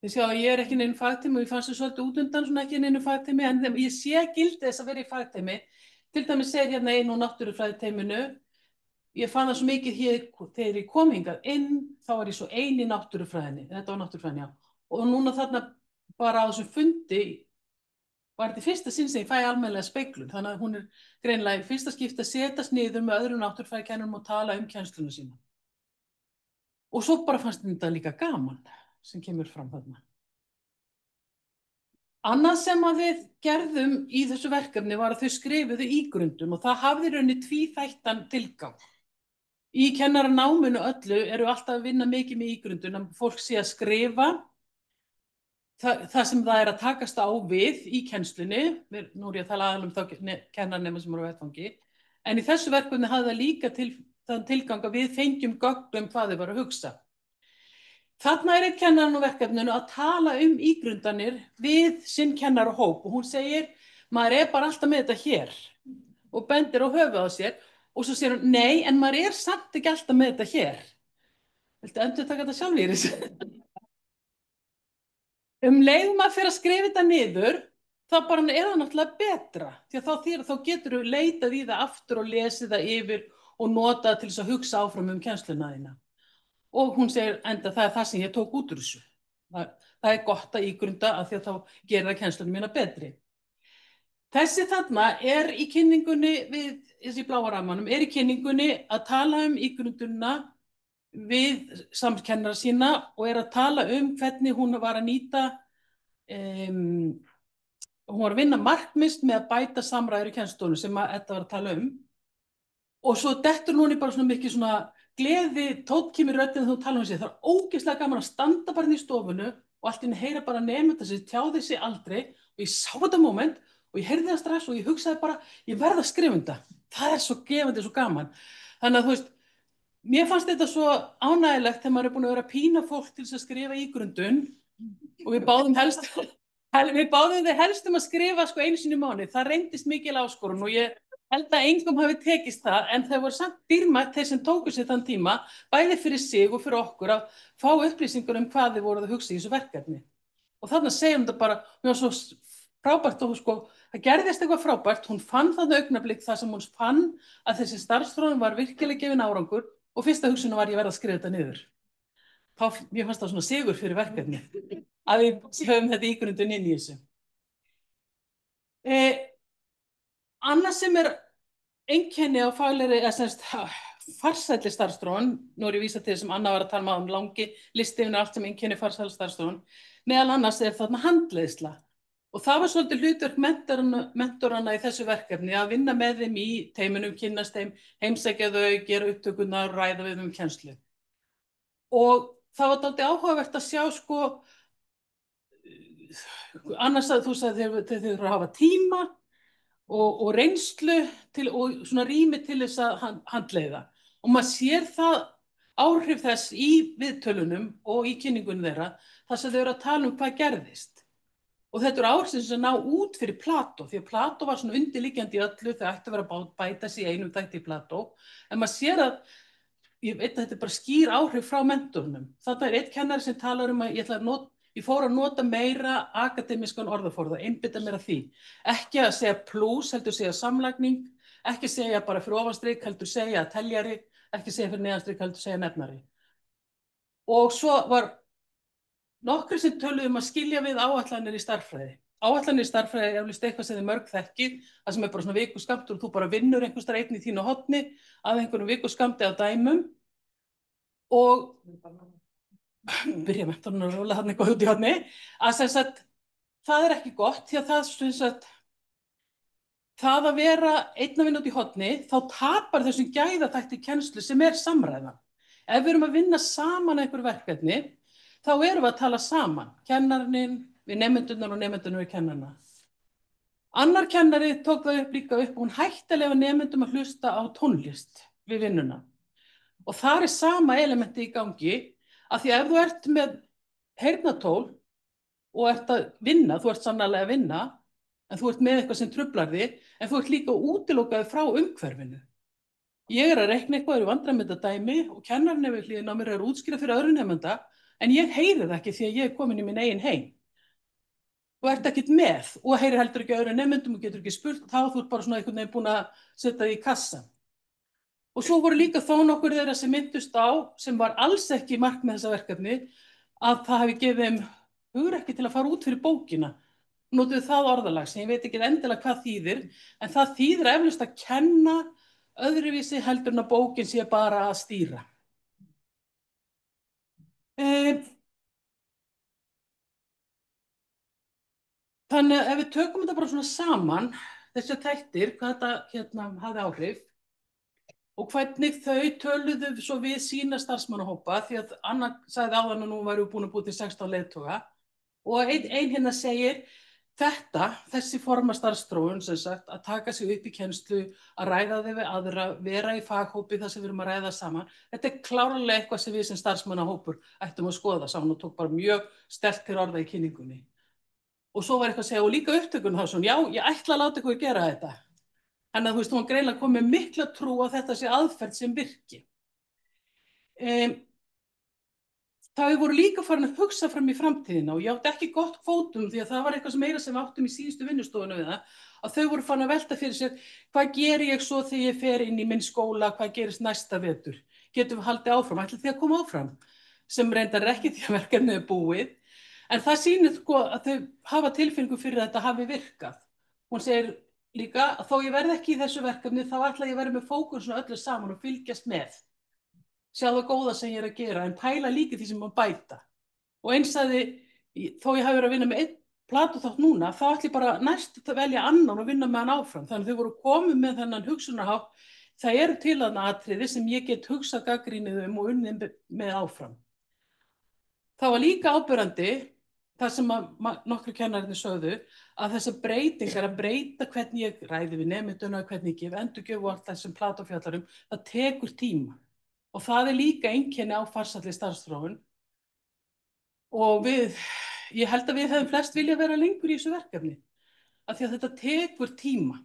Þið sjá að ég ekki neinu fagteymi og ég fannst þau svolítið út undan svona ekki neinu fagteymi, en ég sé gildi þess að vera í fagteymi. Til dæmis segir hérna einu úr náttúrufræðiteyminu, ég fann það svo mikið hér þegar ég kom hingað inn, þá var ég svo ein í náttúrufræðinni, þetta var náttúrufræðin, já. Og núna þarna bara á þessum fundi var þetta fyrsta sinn sem ég fæ almennilega speglun, þannig að hún greinilega í fyrsta skipti að setjast niður með öðrum náttúrufræðikennurum og tala kennsluna sína. Og svo bara fannst þetta líka gaman sem kemur fram þarna. Annað sem að við gerðum í þessu verkefni var að þau skrifuðu ígrundun og það hafði í rauninni tvíþættan tilgang. Í kennaranáminu öllu eru alltaf að vinna mikið með ígrundun, að fólk sé að skrifa það sem það að takast á við í kennslunni, nú ég að tala aðalum þá kennarnema sem eru á vettvangi, en í þessu verkefni hafði það líka þann tilgang að við fengjum gögn hvað þau voru að hugsa. Þarna einn kennarinn á verkefninu að tala ígrundanir við sinn kennarahóp og hún segir, maður bara alltaf með þetta hér og bendir á höfuð á sér og svo segir hún, nei, en maður samt ekki alltaf með þetta hér. Viltu endurtaka þetta sjálf í þessu? Leið maður fyrir að skrifa þetta niður, þá bara það náttúrulega betra, því að þá getur þú leitað í það aftur og lesið það yfir og notað til þess að hugsa áfram kennsluna þína. Og hún segir, enda það það sem ég tók út úr þessu. Það gott að ígrunda af því að þá gerir það kennslunum mína betri. Þessi þarna í kynningunni við þessi bláa rammanum, í kynningunni að tala ígrundunna við samkennara sína og að tala hvernig hún var að nýta, hún var að vinna markvisst með að bæta samræður í kennslunum sem þetta var að tala og svo dettur hún bara svona mikið svona gleði, tónn kemur í röddina þegar hún tala sér. Það er ógeðslega gaman að standa bara inn í stofunu og allt í einu heyra bara nemenda sig, tjáði sig aldrei og ég sá þetta moment og ég heyrði það strax og ég hugsaði bara, ég verð að skrifa þetta. Það svo gefandi, svo gaman. Þannig að þú veist, mér fannst þetta svo ánægilegt þegar maður er búin að vera að pína fólk til þess að skrifa ígrundun og við báðum þau helst að skrifa sko einu sinni í mánuði. Það reyndist mikil áskorun og ég held að engum hafi tekist það, en það voru samt dýrmætt þeir sem tóku sér þann tíma, bæði fyrir sig og fyrir okkur að fá upplýsingar hvað þið voruð að hugsa í þessu verkefni. Og þarna segjum þetta bara, mér var svo frábært og sko, það gerðist eitthvað frábært, hún fann þarna augnablik þar sem hún fann að þessi starfsþróun var virkilega gefin árangur og fyrsta hugsunum var ég verið að skrifa þetta niður. Mér fannst það svona sigur fyrir verkefni að við höfum þetta ígrundun inn í þessu. Annað sem einkenni á faglegri, farsælli starfsþróun, nú ég vísa til þessum Anna var að tala um langi listi yfir allt sem einkenni farsælli starfsþróun, meðal annars þarna handleiðsla. Og það var svolítið hlutverk mentorana í þessu verkefni að vinna með þeim í teimunum, kynnast þeim, heimsækja þau, gera upptökurnar, ræða við kennslu. Og það var dálítið áhugavert að sjá sko, annars að þú sagði þeir þurfa að hafa tíma og reynslu og svona rými til þess að handleiða. Og maður sér það áhrif þess í viðtölunum og í kynningunum þeirra þar sem þau eru að tala hvað gerðist. Og þetta áhrif sem ná út fyrir Plató, því að Plató var svona undirliggjandi í öllu, þau ættu að vera að bæta sig í einum þætti í Plató. En maður sér að, ég veit að þetta bara skýr áhrif frá mentornum. Þetta einn kennari sem talar að ég fór að nota meira akademískan orðaforða, einbeita mér að því. Ekki að segja plús, heldur segja samlagning, ekki segja bara fyrir ofanstrik, heldur segja teljari, ekki segja fyrir neðanstrik, heldur segja nefnari. Og svo var nokkri sem töluðum að skilja við áætlanir í stærðfræði. Áætlanir í stærðfræði er eflaust eitthvað sem þið mörg þekkið, það sem bara svona vikuskammtur og þú bara vinnur einhvers staðar einn í þínu horni að einhverjum vikuskammti af dæmum og byrja mentorinn að róla þarna eitthvað út í horni, að sem sagt, það ekki gott, því að það sem sagt, það að vera einn að vinna út í horni, þá tapar þessum gæðaþætti kennslu sem samræðan. Ef við erum að vinna saman einhver verkefni, þá erum við að tala saman, kennarinn við nemendurnar og nemendurnar við kennarana. Annar kennari tók það líka upp og hún hætti að leyfa nemendum að hlusta á tónlist við vinnuna. Og þar sama elementi í gangi, að því að ef þú ert með heyrnartól og ert að vinna, þú ert sannarlega að vinna, en þú ert með eitthvað sem truflar þig, en þú ert líka útilokaður frá umhverfinu. Ég að reikna eitthvað, vandræðum með þetta dæmi og kennarinn við hliðina á mér útskýra fyrir öðrum nemenda, en ég heyri það ekki því að ég komin í minn eigin heim. Þú ert ekkert með og heyrir heldur ekki öðrum nemendum og getur ekki spurt, þá þú ert bara svona einhvern veginn búin að setja þig í kassan. Og svo voru líka þó nokkur þeirra sem myndust á, sem var alls ekki markmið þessa verkefni, að það hafi gefið þeim hugrekki til að fara út fyrir bókina. Notuðu það orðalag sem ég veit ekki endilega hvað þýðir, en það þýðir eflaust að kenna öðruvísi heldur en að bókin sé bara að stýra. Þannig að ef við tökum þetta bara svona saman, þessi þættir, hvað þetta hafði áhrif, og hvernig þau töluðu svo við sína starfsmannahópa, því að Anna sagði áðan og nú væru búin að búið til 16 leiðtoga, og ein hérna segir þessi forma starfsþróun, sem sagt, að taka sig upp í kennslu, að ræða þau við aðra, vera í faghópi þar sem við erum að ræða saman. Þetta klárlega eitthvað sem við sem starfsmannahópur ættum að skoða saman og tók bara mjög sterkt til orða í kynningunni. Og svo var eitthvað að segja, og líka upptökun þá svona, já, ég ætla að láta ykkur gera þetta. Þannig að þú veist, hún greinilega kom með mikla trú að þetta sé aðferð sem virki. Það voru líka farin að hugsa fram í framtíðina og ég átti ekki gott kvótum því að það var eitthvað sem meira sem við áttum í síðustu vinnustofunu við það, að þau voru farin að velta fyrir sér, hvað ger ég svo þegar ég fer inn í minn skóla, hvað gerist næsta vetur? Getum við haldið áfram? Ætlið þið að koma áfram? Sem reyndar ekki því að verkefnið er búið. En það sýnir sko að þau hafa tilfinningu fyrir að þetta hafi virkað. Hún segir líka að þó ég verð ekki í þessu verkefni þá ætla ég að vera með fókusinu öllu saman og fylgjast með. Sjá það góða sem ég er að gera en pæla líka því sem maður bæta. Og eins sagði, þó ég hafi verið að vinna með einn Plató-þátt núna, þá ætla ég bara næst að velja annan og vinna með hann áfram. Þannig þau voru komið með þennan hugsunarhátt. Það eru til þarna atriði sem ég get hugsað gagnrýnið og unnið með áfram. Það var líka áberandi það sem nokkru kennararnir sögðu að þessar breytingar að breyta hvernig ég ræði við nemenduna, hvernig ég gef endurgjöf og allt það sem Plató fjallar það tekur tíma. og það líka einkenni á farsælli starfsþróun og ég held að við hefum flest vilja vera lengur í þessu verkefni af því að þetta tekur tíma.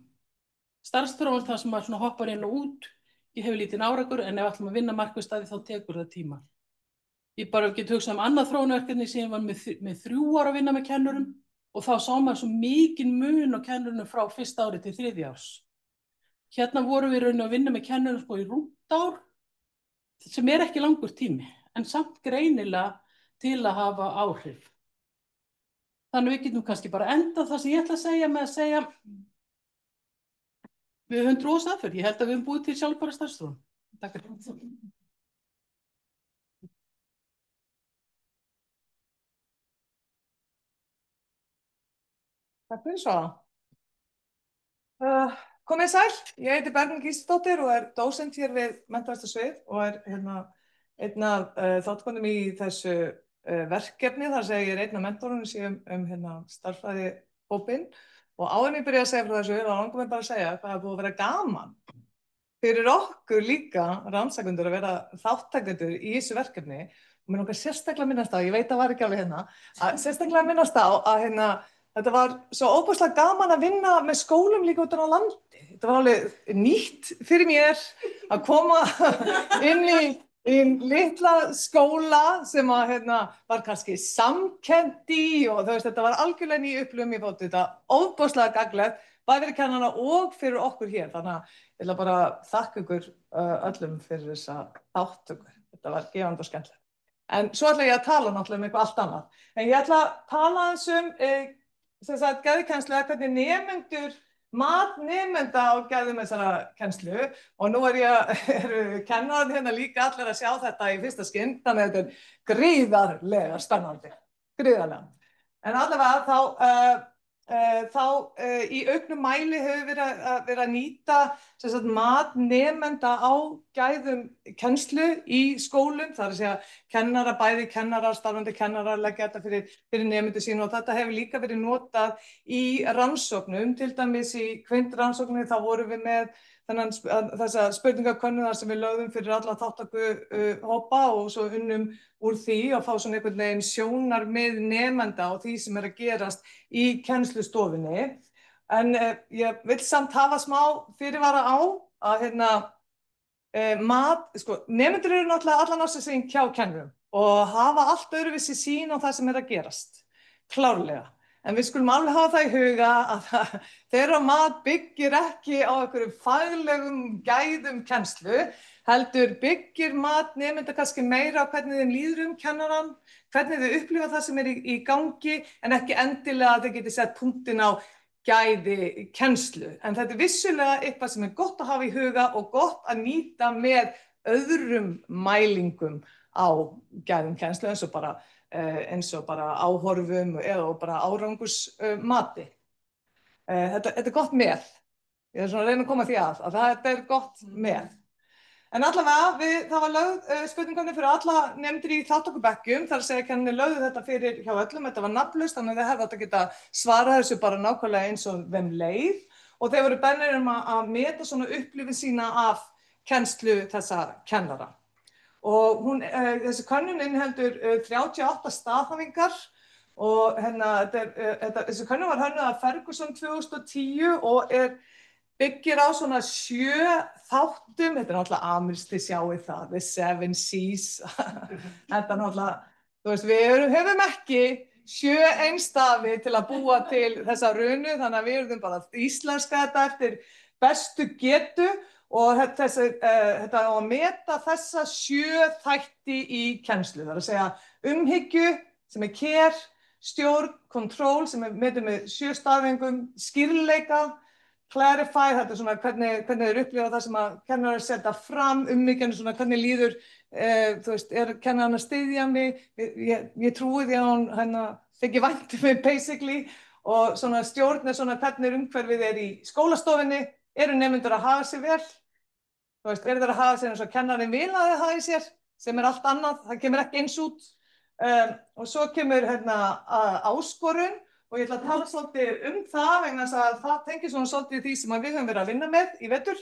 Starfsþróun það sem maður svona hoppar inn og út, ég hef lítinn árangur en ef ætlum að vinna markvisst að því þá tekur það tíma. Ég bara get hugsað annað þróunarverkefni sem ég var með 3 ára að vinna með kennurum og þá sá maður svo mikinn mun á kennurunum frá 1. ári til 3. árs. Hérna vorum við raunin að vinna með kennurum sko í rúmt ár sem ekki langur tími en samt greinilega til að hafa áhrif. Þannig við getum kannski bara endað það sem ég ætla að segja með að segja við höfum trúast aðferð. Ég held að við höfum búið til sjálfbæra starfsþróun. Takk fyrir. Takk fyrir Svala. Komið sæl, ég heiti Bergný Gísladóttir og dósent hér við Menntavísindasvið og einn af þátttakendum í þessu verkefni, þar segja ég einn af mentorunum sem starffræðihópinn og áður en ég byrja að segja frá þessu, þá langar mig bara að segja hvað búið að vera gaman fyrir okkur líka rannsakendur að vera þáttakendur í þessu verkefni og mér langar sérstaklega minnast á, ég veit að var ekki alveg að sérstaklega minnast á að þetta var svo óbúslega gaman að vinna með skólum líka út á landi. Þetta var alveg nýtt fyrir mér að koma inn í litla skóla sem var kannski samkennt í og þetta var algjörlega ný upplifun. Ég þótti þetta óbúslega gagnlegt, bæði fyrir kennarana og fyrir okkur hér. Þannig að ég ætla bara að þakka ykkur öllum fyrir þessa þátttöku. Þetta var gefandi og skemmtilegt. En svo ætla ég að tala náttúrulega um eitthvað allt annað. En ég ætla að tala gæðukennslu eða hvernig nemendur mat nemenda á gæðum þessara kennslu og nú eru kennararnir líka allir að sjá þetta í fyrsta skinn þannig að þetta gríðarlega spennandi, gríðarlega. En allavega þá í auknum mæli hefur verið að nýta mat nemenda á gæðum kennslu í skólum, það er að segja bæði kennarar, starfandi kennarar leggja þetta fyrir nemendur sín og þetta hefur líka verið notað í rannsóknum, til dæmis í kvindrannsókninni þá vorum við með þessa spurningakönnun sem við lögðum fyrir alla þátttökuhópa og svo unnum úr því og fá svona einhvern veginn sjónarmið nemenda og því sem að gerast í kennslustofunni. En ég vil samt hafa smá fyrirvara á að nemendur eru náttúrulega allan á sig hjá kennurum og hafa allt öðruvísi sýn á það sem að gerast, klárlega. En við skulum alveg hafa það í huga að þeirra mat byggir ekki á einhverjum faglegum gæðum kennslu, heldur byggir mat nemenda kannski meira á hvernig þeim líður kennarann, hvernig þau upplifa það sem í gangi, en ekki endilega að þau geti sett punktinn á gæði kennslu. En þetta vissulega eitthvað sem gott að hafa í huga og gott að nýta með öðrum mælingum á gæðum kennslu eins og bara áhorfum eða bara árangursmati. Þetta gott með. Ég svona að reyna að koma því að þetta gott með. En allavega, það var lögð spurningarnir fyrir alla nemendur í þátttökubekkjum, þar að segja kennararnir lögðu þetta fyrir hjá öllum, þetta var nafnlaust, þannig að þeir hefðu átt að geta svarað þessu bara nákvæmlega eins og þeim leið og þeir voru beðnir að meta svona upplifun sína af kennslu þessa kennara. Og þessi könnun inniheldur 38 staðhæfingar og þessi könnun var hönnuð af Ferguson 2010 og byggir á svona 7 þáttum, þetta náttúrulega amerískt, þið sjáið það, the 7 C's, þetta náttúrulega, við höfum ekki 7 einstafi til að búa til þessa runu, þannig að við erum bara íslenska þetta eftir bestu getu og þetta á að meta þessa 7 þætti í kennslu, það er að segja umhyggju sem care, stjórn, control sem metum með 7 staðhæfingum, skýrleika, clarify, þetta svona hvernig þeir upplifa það sem að kennarar setja fram, umhyggjan svona hvernig líður, kennarinn að styðja mig, ég trúi því að hún þykir vænt mig basically og svona stjórn svona hvernig umhverfið í skólastofunni, eru nemendur að hafa sig vel, eru þeir að hafa sig eins og kennarinn vil að þeir hafa í sér, sem allt annað, það kemur ekki eins út og svo kemur áskorun og ég ætla að tala svolítið það vegna þess að það tengir svona svolítið því sem við höfum verið að vinna með í vetur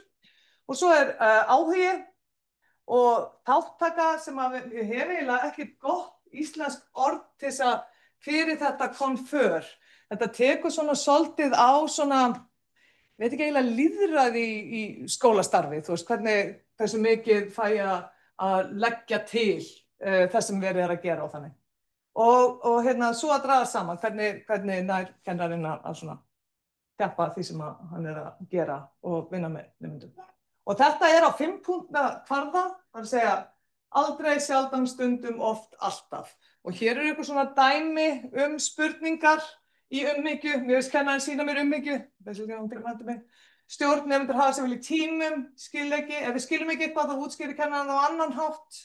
og svo áhugi og þáttaka sem að ég hef eiginlega ekkert gott íslensk orð til þess að fyrir þetta konför. Þetta tekur svona svolítið á svona, veit ekki eiginlega lýðræði í skólastarfi, þú veist, hversu mikið fæ að leggja til það sem verið að gera og þannig. Og hérna, svo að draga saman hvernig nær kennarinn að svona teppa því sem hann að gera og vinna með nemendum. Og þetta á 5 punkta kvarða, það að segja aldrei, sjaldan, stundum, oft, alltaf. Og hér eitthvað svona dæmi spurningar í umhyggju. Mér finnst kennarinn sýna mér umhyggju. Stjórn, nemendur hafa sig vel í tímum, skilja ekki. Ef við skiljum ekki eitthvað, þá útskýrir kennarinn á annan hátt.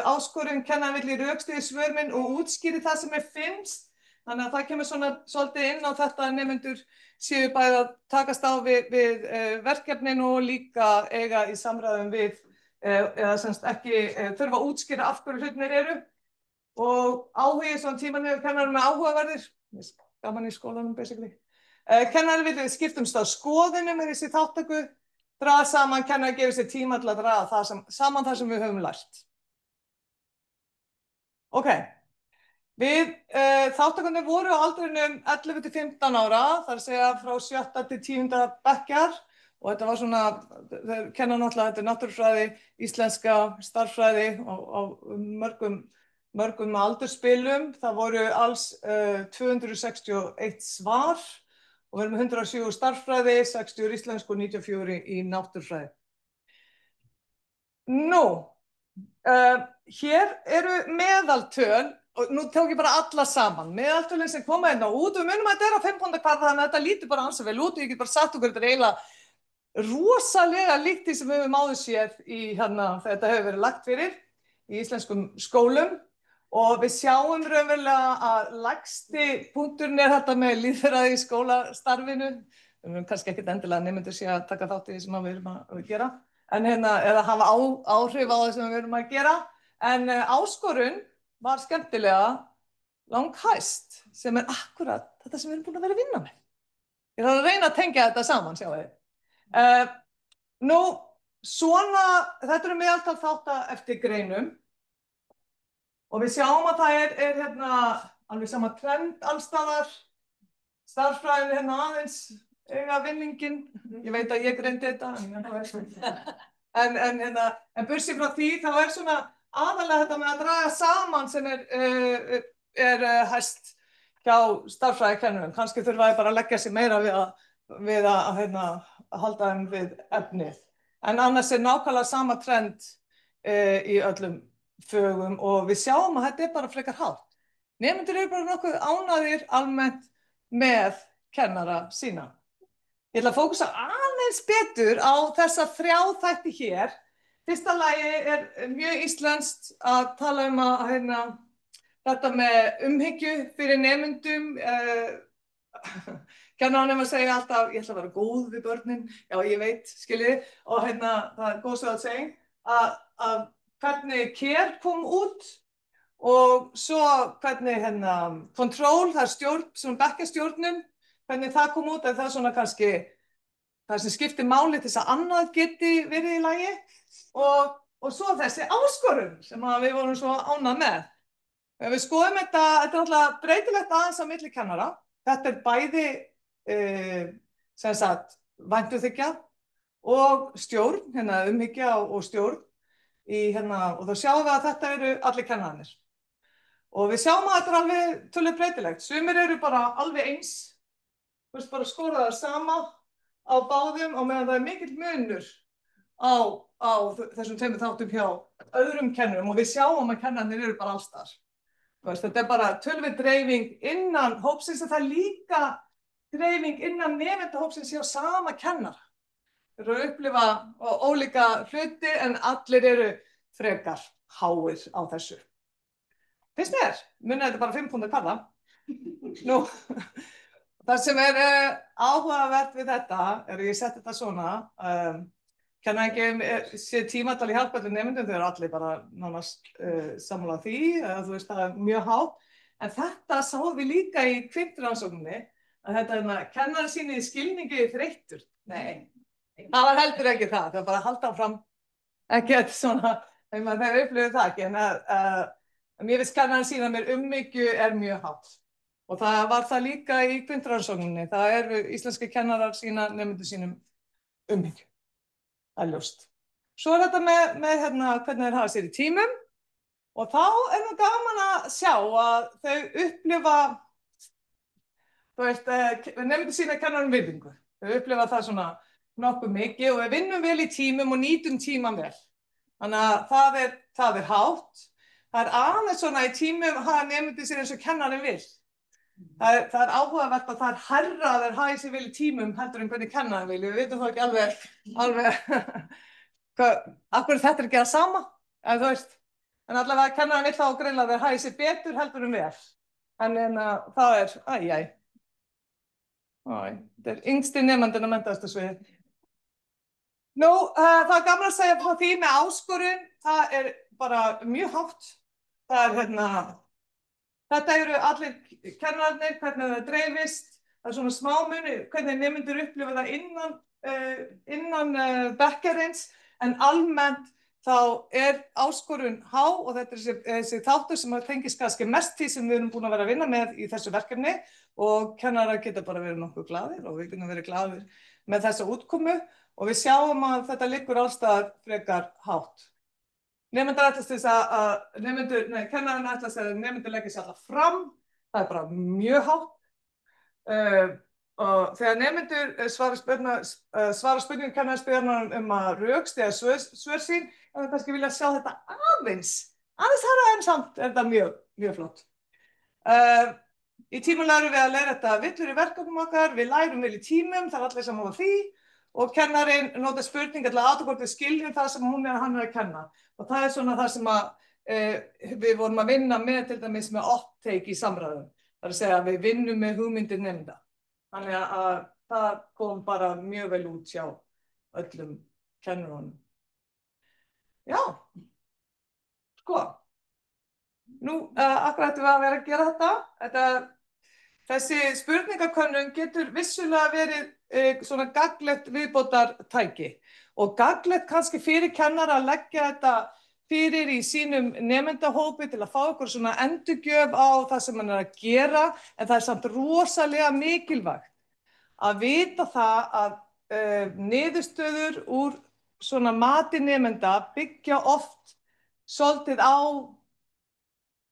Áskorun, kennarinn vill í rökstyðja svör mín og útskýri það sem finnst. Þannig að það kemur svona svolítið inn á þetta að nemendur séu bæði að takast á við verkefnin og líka eiga í samræðum við eða semst ekki þurfa að útskýra af hverju hlutirnir eru. Og áhugi svona tíman hefur kennarinn með áhugaverðir. Gaman í skólanum basically. Kennarinn vill skipta stað skoðunum í þessi þátttöku, draga saman, kennarinn gefur sér tíma til að draga saman það sem við höfum lært. Ok, við þátttakendur voru á aldrinum 11 til 15 ára, það að segja frá 7. til 10. bekkjar og þetta var svona, þeir kenna náttúrulega þetta náttúrufræði, íslenska, starffræði á mörgum aldursbilum. Það voru alls 261 svar og við erum með 107 starffræði, 60 íslensku og 94 í náttúrufræði. Nú, hér eru meðaltöl og nú tók ég bara alla saman. Meðaltölin sem koma hérna út og við munum að þetta á 5 punkta kvarða þannig að þetta lítur bara ansi vel út og ég get bara sagt okkur þetta eiginlega rosalega líkt því sem við höfum áður séð í þegar þetta hefur verið lagt fyrir í íslenskum skólum og við sjáum raunverulega að lægsti punkturinn þetta með lýðræði í skólastarfinu. Við höfum kannski ekkert endilega nemendur sé að taka þátt í því sem við erum að gera en eða hafa áhrif á það sem við erum að gera. En áskorun var skemmtilega langhæst sem akkurat þetta sem við erum búin að vera að vinna með. Ég þarf að reyna að tengja þetta saman, sjáu þið. Nú, svona, þetta eru meðaltal þátta eftir greinum og við sjáum að það er alveg sama trend allstaðar. Starffræðin aðeins eiga vinningin. Ég veit að ég greindi þetta. En burtséð frá því, þá svona aðalega þetta með að draga saman sem er hæst hjá starffræðikennurum. Kannski þurfa ég bara að leggja sig meira við að halda þeim við efnið. En annars er nákvæmlega sama trend í öllum fögum og við sjáum að þetta er bara frekar hátt. Nemendur eru bara nokkuð ánægðir almennt með kennara sína. Ég ætla að fókusa aðeins betur á þessa 3 þætti hér. Fyrsta lagi er mjög íslenskt að tala að þetta með umhyggju fyrir nemendum. Kennarinn að segja alltaf, ég ætla að vera góð við börnin, já ég veit, skiljið, og það goes without saying, að hvernig care kom út og svo hvernig control, það stjórn, svona bekkjarstjórnun, hvernig það kom út, en það svona kannski það sem skiptir máli til þess að annað geti verið í lagi og svo þessi áskorun sem við vorum svo ánægð með. Ef við skoðum þetta er náttúrulega breytilegt aðeins á milli kennara. Þetta er bæði sem sagt væntumþykja og stjórn, umhyggja og stjórn og þá sjáum við að þetta eru allir kennararnir. Og við sjáum að þetta er alveg töluvert breytilegt. Sumir eru bara alveg eins, bara skoraðar sama á báðum og meðan það er mikill munur á þessum 2 þáttum hjá öðrum kennurum og við sjáum að kennararnir eru bara alls staðar. Þetta er bara töluvert dreifing innan hópsins en það er líka dreifing innan nemendahópsins hjá sama kennara. Þeir eru að upplifa ólíka hluti en allir eru frekar háir á þessu. Finnst þér? Munið þetta bara 5 punktar kvarða. Nú, það sem er áhugavert við þetta er að ég sett þetta svona, kennarinn gefur sér tímatal í hjálpandi nemendum, þau eru allir bara nánast sammála því, þú veist það er mjög hátt, en þetta sáum við líka í kvintrannsókninni að þetta kennarinn sýnir skilningi þreyttur. Nei, það var heldur ekki það, það var bara að halda fram ekkert svona, þeir upplifðu það ekki, en mér finnst kennarinn sína mér umhyggju er mjög hátt. Og það var það líka í grunnsrannsókninni, það eru íslenski kennarar sína nemendum sínum umhyggju, það er ljóst. Svo er þetta með hvernig þeir hafa sér í tímum og þá er nú gaman að sjá að þau upplifa, nemendum sína kennarum virðingu. Þau upplifa það svona nokkuð mikið og við vinnum vel í tímum og nýtum tíman vel. Þannig að það er hátt. Það er aðeins svona í tímum hafa nemendur sér eins og kennarinn vil. Það er áhugavert að það er hærra að þeir hafi sér vel í tímum heldur en hvernig kennarinn vil. Við vitum þá ekki alveg af hverju þetta er ekki það sama, en þú veist. En allavega kennarinn vil þá greinilega þeir hafi sér betur heldur en vel. En það er, þetta er yngsti nemandinn á menntaðarsviði. Nú, það er gaman að segja frá því með áskorun, það er bara mjög hátt. Það er þetta eru allir kennararnir, hvernig það dreifist, það er svona smámuni, hvernig nemendur upplifa það innan bekkjarins, en almennt þá er áskorun há og þetta er þessi þáttur sem tengist kannski mest því sem við erum búin að vera að vinna með í þessu verkefni og kennarar geta bara verið nokkuð glaðir og við getum verið glaðir með þessa útkomu og við sjáum að þetta liggur allstaðar frekar hátt. Nemendur ætlast þess kennarinn ætlast að nemendur leggja sér alltaf fram, það er bara mjög hátt. Og þegar nemendur svara spurningum kennarinn spyrja að rökstyðja svör sín, en það kannski vilja sjá þetta aðeins hærra en samt er þetta mjög flott. Í tímum lærum við að læra þetta villur í verkefnum okkar, við lærum vel í tímum, það er allir saman á því. Og kennarinn notar spurningar til að athuga hvort við skiljum það sem hann er að kenna. Og það er svona það sem við vorum að vinna með til dæmis með off-take í samræðum. Það er að segja að við vinnum með hugmyndir nemenda. Þannig að það kom bara mjög vel út hjá öllum kennurunum. Já, sko. Nú, akkur ættum við að vera að gera þetta. Þessi spurningakönnun getur vissulega verið svona gagnlegt viðbótartæki og gagnlegt kannski fyrir kennara að leggja þetta fyrir í sínum nemendahópi til að fá ykkur svona endurgjöf á það sem hann er að gera en það er samt rosalega mikilvægt að vita það að niðurstöður úr svona mati nemenda byggja oft svolítið á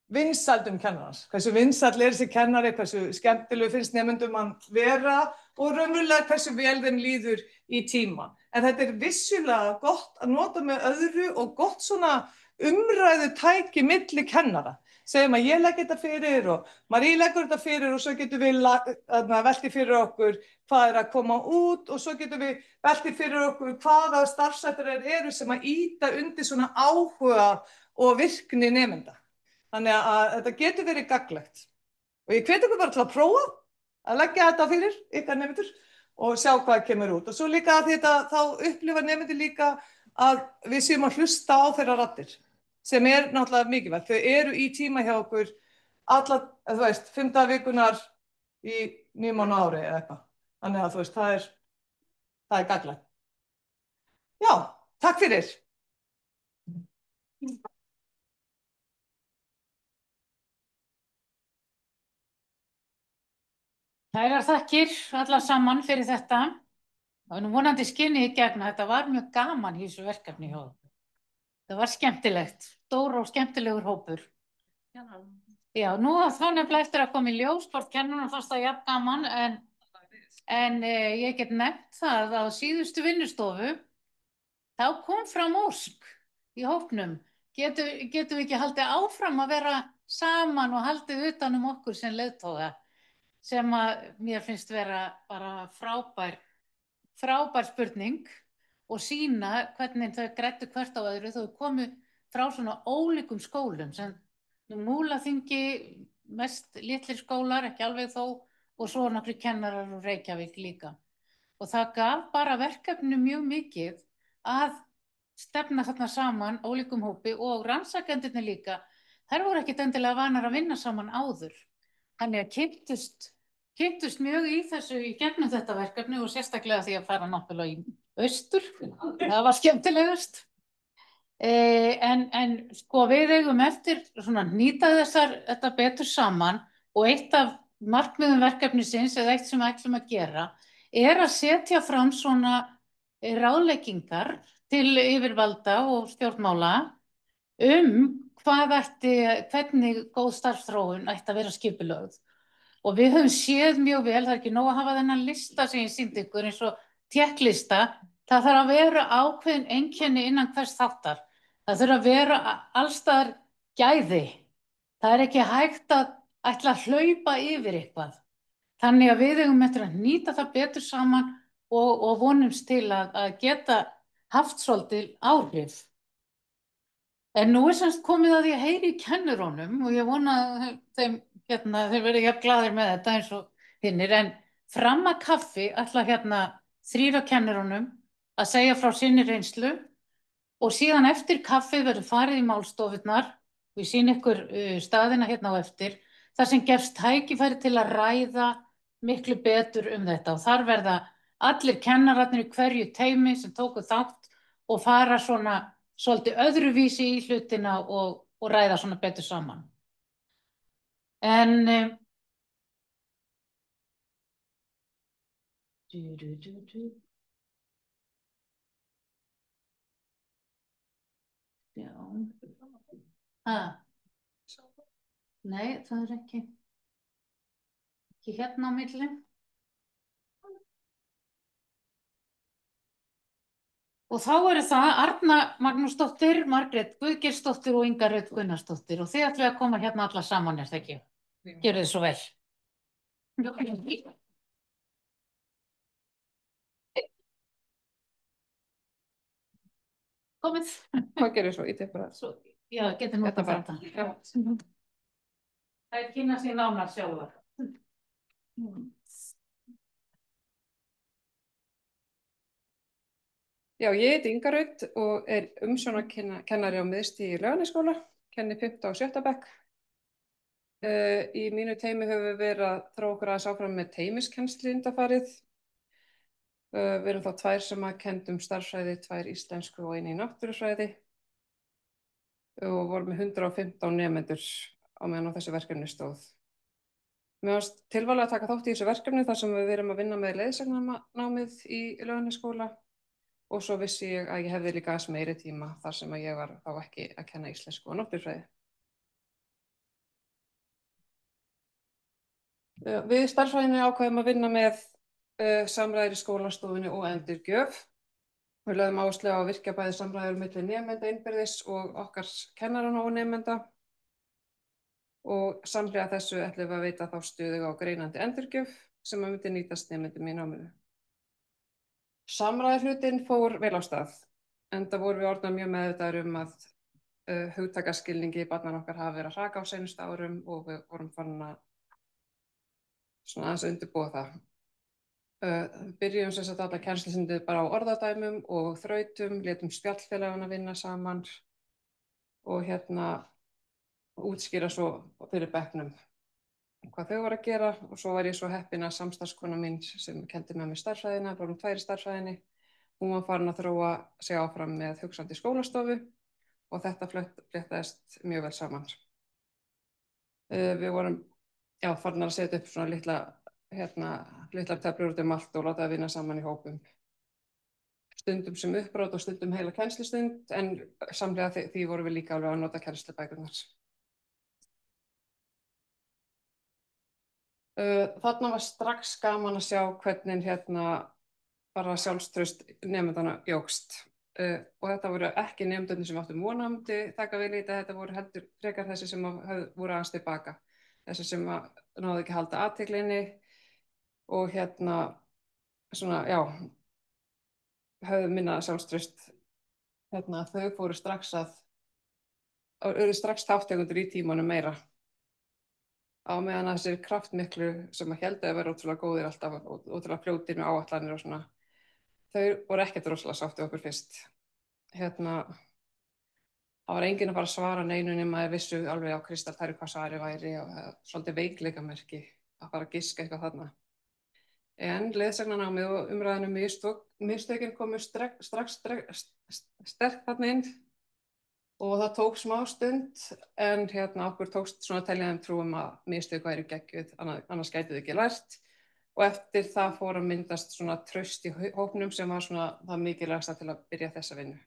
vinsældum kennarans, hversu vinsæll er þessi kennari, hversu skemmtilegu finnst nemendum hann vera og raunverulega hversu vel þeim líður í tíma. En þetta er vissulega gott að nota með öðru og gott svona umræðu tæki milli kennara. Segjum að ég legg þetta fyrir og Marie leggur þetta fyrir og svo getum við velti fyrir okkur hvað er að koma út og svo getum við velti fyrir okkur hvaða starfshættir eru sem að ýta undir svona áhuga og virkni nemenda. Þannig að þetta getur verið gagnlegt. Og ég hvet ykkur bara til að prófa að leggja þetta fyrir ykkar nemendur og sjá hvað kemur út. Og svo líka að þá upplifa nemendur líka að við séum að hlusta á þeirra raddir, sem er náttúrulega mikilvægt. Þau eru í tíma hjá okkur alla, þú veist, 5 daga vikunar í 9 mánuði ári eða eitthvað. Þannig að þú veist, það er gagnlegt. Já, takk fyrir. Kærar þakkir allar saman fyrir þetta. Það var nú vonandi skinnið í gegn að þetta var mjög gaman í þessu verkefni hjá okkur. Það var skemmtilegt, stór og skemmtilegur hópur. Já, nú þá nefnilega eftir að koma í ljós hvort kennurunum fannst það jafn gaman en ég get nefnt það að á síðustu vinnustofu þá kom fram ósk í hópnum. Getum við ekki haldið áfram að vera saman og haldið utan okkur sem leiðtoga? Sem að mér finnst vera bara frábær spurning og sýna hvernig þau græddu hvert á öðru. Þau komu frá svona ólíkum skólum sem Múlaþingi, mest litlir skólar, ekki alveg þó, og svo nokkrir kennarar úr Reykjavík líka. Og það gaf bara verkefninu mjög mikið að stefna þarna saman ólíkum hópi og rannsakendirnir líka. Þær voru ekkert endilega vanar að vinna saman áður. Þannig að kynntust mjög í þessu í gegnum þetta verkefni og sérstaklega því að fara náttúrulega í austur. Það var skemmtilegust. En sko við eigum eftir svona nýta þetta betur saman og eitt af markmiðum verkefnisins eða eitt sem við ætlum að gera er að setja fram svona ráðleggingar til yfirvalda og stjórnmála hvernig góð starfsþróun ætti að vera skipulögð. Og við höfum séð mjög vel, það er ekki nóg að hafa þennan lista sem ég sýndi ykkur eins og tékklista, það þarf að vera ákveðin einkenni innan hvers þáttar. Það þurfa að vera allstaðar gæði. Það er ekki hægt að ætla að hlaupa yfir eitthvað. Þannig að við eigum eftir að nýta það betur saman og vonumst til að geta haft svolítið áhrif. En nú er semst komið að því að heyri í kennurunum og ég vona að þeir verði jafn glaðir með þetta eins og hinnir, en fram að kaffi ætla 3 af kennurunum að segja frá sinni reynslu og síðan eftir kaffið verður farið í málstofurnar og ég sýni ykkur staðina hérna á eftir, þar sem gefst tækifæri til að ræða miklu betur þetta og þar verða allir kennararnir í hverju teymi sem tóku þátt og fara svona svolítið öðruvísi í hlutina og ræða svona betur saman. En já. Nei, það er ekki hérna á milli. Og þá eru það Arna Magnúsdóttir, Margrét Guðgeirsdóttir og Inga Rut Gunnarsdóttir og þið ætlum að koma hérna alla saman, er það ekki? Gjörðu þið svo vel. Komið. Hvað gerir svo? Ég tek bara. Já, getur nú Þetta bara. þetta. Það er kynna sín nánar sjálfar. Já, ég heiti Inga Rut og er umsjónarkennari á miðstigi í Laugarnesskóla, kenni 5. og 6. bekk. Í mínu teymi höfum við verið að þróa okkur aðeins áfram með teymiskennslu undanfarið. Við erum þá 2 sem að kenndum starffræði, 2 íslensku og 1 í náttúrufræði og vorum með 115 nemendur á meðan á þessu verkefni stóð. Mér varst tilvalið að taka þátt í þessu verkefni þar sem við erum að vinna með leiðsagnanámið í Laugarnesskóla og svo vissi ég að ég hefði líka aðeins meiri tíma þar sem að ég var þá ekki að kenna íslensku og náttúrufræði. Við í starffræðinni ákveðum að vinna með samræður í skólastofunni og endurgjöf. Við lögðum áherslu á að virkja bæði samræður milli nemenda innbyrðis og okkar kennarana og nemenda og samhliða þessu ætlum við að veita þá stöðuga og greinandi endurgjöf sem að myndi nýtast nemendum í náminu. Samræðuhlutinn fór vel á stað, enda vorum við orðnar mjög meðvitaðir að hugtakaskilningi barnanna okkar hafa verið að hraka á seinustu árum og við vorum farin að svona aðeins undirbúa það. Við byrjum sem sagt alla kennslustundir bara á orðadæmum og þrautum, létum spjallfélagana vinna saman og útskýra svo fyrir bekknum hvað þau voru að gera og svo var ég svo heppin að samstarfskona mín sem kenndi með mér stærðfræðina, vorum 2 í stærðfræðinni, hún var farin að þróa sig áfram með hugsandi skólastofu og þetta fléttaðist mjög vel saman. Við vorum farin að setja upp svona litlar töflur út allt og láta það vinna saman í hópum. Stundum sem uppbrot og stundum heila kennslustund en samhliða því vorum við líka alveg að nota kennslubækurnar. Þarna var strax gaman að sjá hvernig bara sjálfstraust nemendanna jókst og þetta voru ekki nemendurnir sem áttu von á myndi taka vel í þetta voru heldur frekar þessi sem voru aðeins tilbaka, þessi sem náðu ekki að halda athyglinni og höfðu minna sjálfstraust. Þau fóru strax þátttakendur í tímanum meira. Á meðan þessir kraftmiklu sem að héldu að vera ótrúlega góðir alltaf og ótrúlega fljótir með áætlanir og svona, þau voru ekkert rosalega sátt við okkur fyrst. Það var enginn að fara að svara neinu nema þeir vissu alveg á kristaltæru hvað svarið væri og svolítið veikleikamerki að fara að giska eitthvað þarna. En leiðsagnanámið og umræðinu mistökin komu strax sterk þarna inn og það tók smá stund en okkur tókst svona að telja þeim trúum að mistök væru geggjuð, annars gætu þau ekki lært og eftir það fór að myndast svona traust í hópnum sem var svona það mikilvægasta til að byrja þessa vinnu.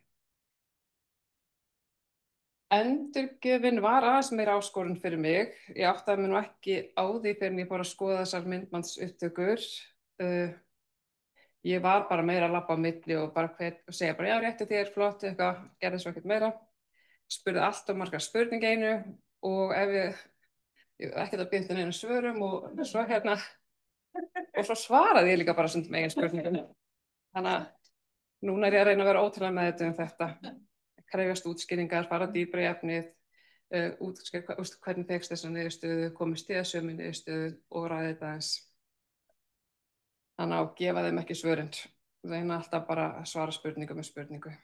Endurgjöfin var aðeins meira áskorun fyrir mig. Ég áttaði mig nú ekki á því fyrr en ég fór að skoða þessar myndbandsupptökur. Ég var bara meira að labba á milli og bara segja bara já, réttu þér, flott, eitthvað, gerði svo ekkert meira. Spurði allt of margar spurningu einu og ef ég ekkert að byrja neina svörum og svo svaraði ég líka bara stundum eigin spurningum. Þannig að núna er ég að reyna að vera ótrúlega meðvituð þetta. Krefjast útskýringar, fara dýpra í efnið, útskýra hvernig fékkst þessa niðurstöðu, komist þið að sömu niðurstöðu og ræði þetta eins. Þannig að gefa þeim ekki svörin. Reyna alltaf bara að svara spurningu með spurningu.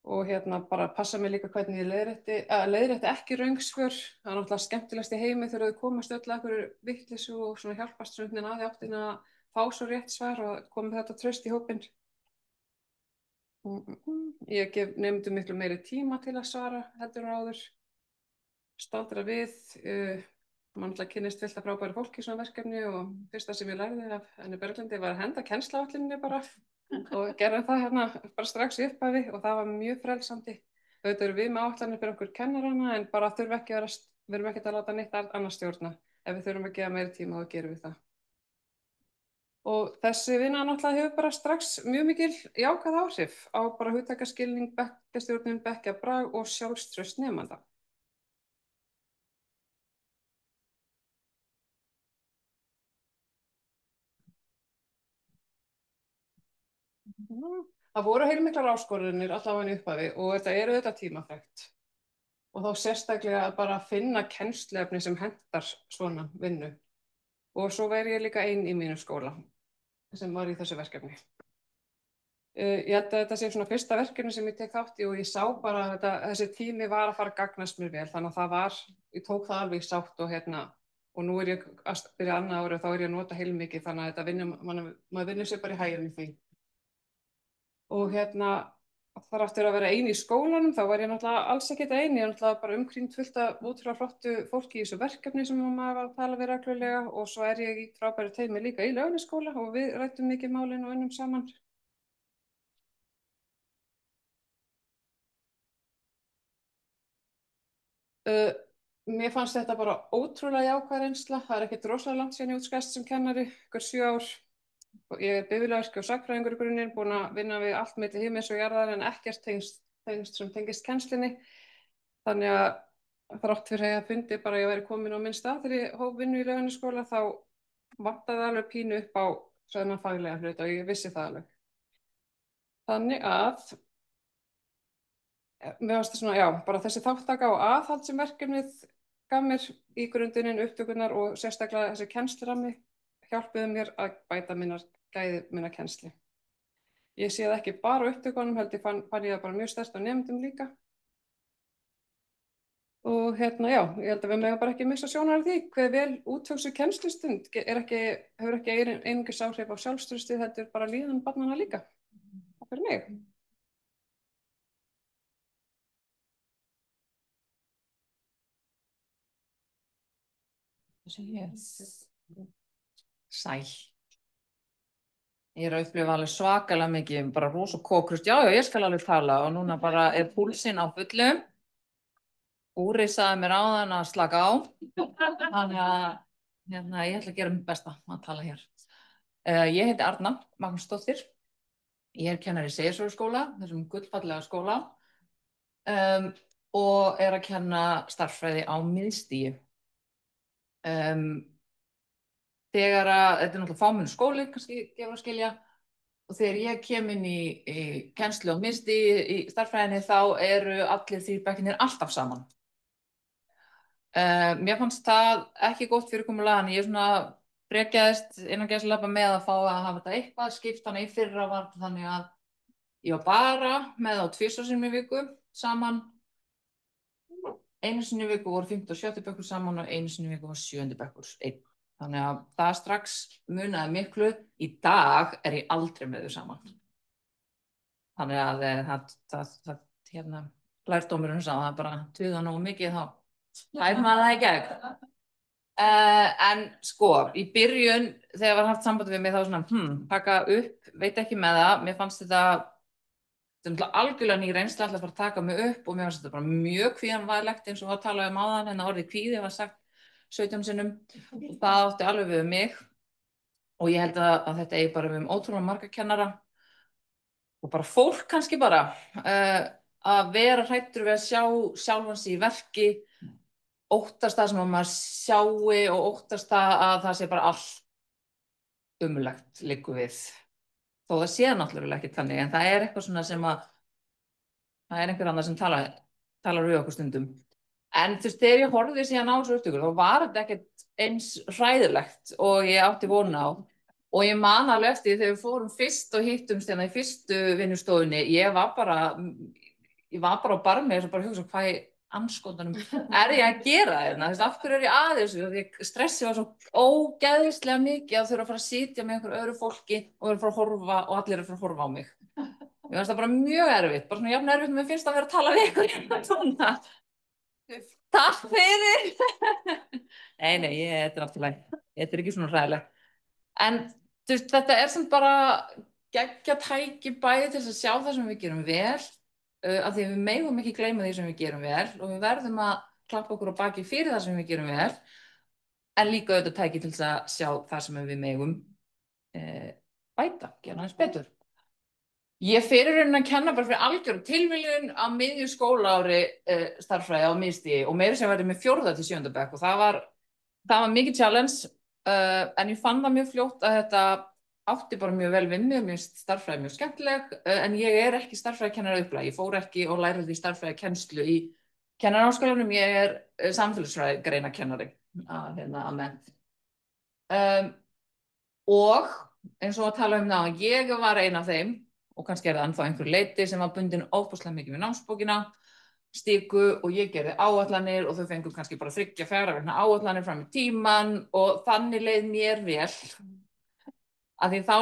Og bara passa mig líka hvernig ég leiðrétti ekki röngsvör. Það er náttúrulega skemmtilegast í heimi þegar þau komast öll að einhverju vitleysu og svona hjálpast svona að í áttina að fá svo rétt svar og komið þetta traust í hópinn. Ég gef nemendum miklu meiri tíma til að svara heldur en áður. Staldra við. Man náttúrulega kynnist fullt af frábæru fólki í svona verkefni og fyrsta sem ég lærði af Henni Berglindi var að henda kennsluáætluninni bara. Og gerðum það bara strax í upphafi og það var mjög frelsandi. Auðvitað erum við með áætlanir fyrir okkur kennarana en bara við erum ekki að láta neitt annað stjórna. Ef við þurfum að gefa meiri tíma þá gerum við það. Og þessi vinna náttúrulega hefur bara strax mjög mikil jákvæð áhrif á bara hugtakaskilning, bekkjarstjórnun, bekkjarbrag og sjálfstraust nemenda. Það voru heilmiklar áskorunir allavega í upphafi og þetta eru þetta tímafrekt. Og þá sérstaklega að bara finna kennsluefni sem hentar svona vinnu. Og svo væri ég líka ein í mínu skóla sem var í þessu verkefni. Ég held að þetta sé svona fyrsta verkefni sem ég tek þátt í og ég sá bara að þessi tími var að fara að gagnast mér vel. Þannig að ég tók það alveg í sátt og nú er ég að byrja annað ári og þá er ég að nota heilmikið þannig að maður vinnur sér bara í hægum í því. Og þar aftur að vera ein í skólanum, þá var ég náttúrulega alls ekkert ein, ég náttúrulega bara umkringd fullt af ótrúlega flottu fólki í þessu verkefni sem maður var að tala við reglulega og svo er ég í frábæru teymi líka í Laugarnesskóla og við ræddum mikið málin og unnum saman. Mér fannst þetta bara ótrúlega jákvæð reynsla, það er ekkert rosalega langt síðan ég útskrifaðist sem kennari, ykkur 7 ár. Ég er bifvélavirki og sagnfræðingur í grunninn, búin að vinna við allt milli himins og jarðar en ekkert tengst sem tengist kennslinni. Þannig að þrátt fyrir að ég fundi bara að ég væri komin á minn stað þegar ég hóf vinnu í Laugarnesskóla þá vantaði alveg pínu upp á svona faglega hluti og ég vissi það alveg. Þannig að mér fannst svona, já, bara þessi þáttaka og aðhald sem verkefnið gaf mér í grundininn, upptökurnar og sérstaklega þessi kennslurammi hjálpuðu mér að bæta gæði minnar kennslu. Ég sé það ekki bara á upptökunum, heldur fann ég það bara mjög sterkt á nemendum líka. Og já, ég held að við megum bara ekki missa sjónar af því hve vel úthugsuð kennslustund hefur ekki einungis áhrif á sjálfstraustið, heldur bara líðan barnanna líka. Það fyrir mig. Sæl. Ég er að upplifa alveg svakalega mikið, bara rosa kókrust. Já, ég skal alveg tala og núna bara er púlsinn á fullum. Úrið sagði mér áðan að slaka á. Þannig að ég ætla að gera mitt besta að tala hér. Ég heiti Arna Magnúsdóttir. Ég er kennari í Seyðisfjarðarskóla, þessum gullfallega skóla. Og er að kenna stærðfræði á miðstigi. Þegar þetta er náttúrulega fámenn skóli, kannski gefur að skilja, og þegar ég kem inn í kennslu á miðstigi í stærðfræðinni þá eru allir 3 bekkirnir alltaf saman. Mér fannst það ekki gott fyrirkomulag, en ég svona brekjaðist innan gæsalappa með að fá að hafa þetta eitthvað skipt, þannig í fyrra var þannig að ég var bara með á 2 sinnum í viku saman. 1 sinni í viku voru 5. og 7. bekkur saman og 1 sinni í viku var 7. bekkur einn. Þannig að það strax munaði miklu. Í dag er ég aldrei með þau saman. Þannig að það lærdómurinn sá það bara tuga nógu mikið þá fær maður það í gegn. En sko, í byrjun þegar var haft samband við mig þá svona, taka upp, veit ekki með það, mér fannst þetta algjörlega ný reynsla að fara að taka mig upp og mér fannst þetta bara mjög kvíðanvægilegt eins og að tala um áðan en orðið kvíði var sagt 17 sinnum og það átti alveg við mig og ég held að þetta eigi bara við ótrúlega marga kennara og bara fólk kannski bara að vera hræddur við að sjá sjálfan sig í verki óttast það sem að maður sjái og óttast það að það sé bara allt ömurlegt liggur við. Þó það sé náttúrulega ekki þannig, en það eitthvað svona sem að það einhver annar sem talar við okkur stundum. En þú veist, þegar ég horfði síðan á þessu upptökur, þá var þetta ekkert eins hræðilegt og ég átti von á. Og ég man alveg eftir þegar við fórum fyrst og hittumst hérna í fyrstu vinnustofunni, ég var bara á barmi og bara hugsa hvað andskotanum ég að gera hérna, þú veist, af hverju ég að þessu og því stressi var svo ógeðislega mikið að þurfa að fara að sitja með einhver öðru fólki og vera að fara að horfa og allir að fara að horfa á mig. Mér fannst það bara mjög erfitt, bara svona jafn erfitt mér finnst að vera að tala við ykkur hérna svona. Takk fyrir! Nei, þetta allt í lagi, þetta ekki svona hræðilegt. En þú veist, þetta samt bara geggjað tæki bæði til að sjá það sem við gerum vel af því við megum ekki gleyma því sem við gerum vel og við verðum að klappa okkur á baki fyrir það sem við gerum vel en líka auðvitað tæki til að sjá það sem við megum bæta, gera aðeins betur. Ég fyrir raunin að kenna bara fyrir algjör tilviljun á miðju skólaári stærðfræði á miðstigi og meira sem verið með 4. til 7. bekk og það var mikið challenge en ég fann það mjög fljótt að þetta átti bara mjög vel við mig, mér finnst stærðfræði mjög skemmtileg, en ég ekki stærðfræðikennari upplæg, ég fór ekki og lærði stærðfræðikennslu í kennaraháskólanum, ég samfélagsfræðigreina-kennari að mennt. Og eins og að tala um það, ég var ein af þeim, og kannski það ennþá einhver leyti sem var bundin óbúslega mikið við námsbókina, stiku og ég gerði áætlanir og þau fengu kannski bara 3-4 vegna áætlanir fram í tíman og þannig leið mér vel. Af því þá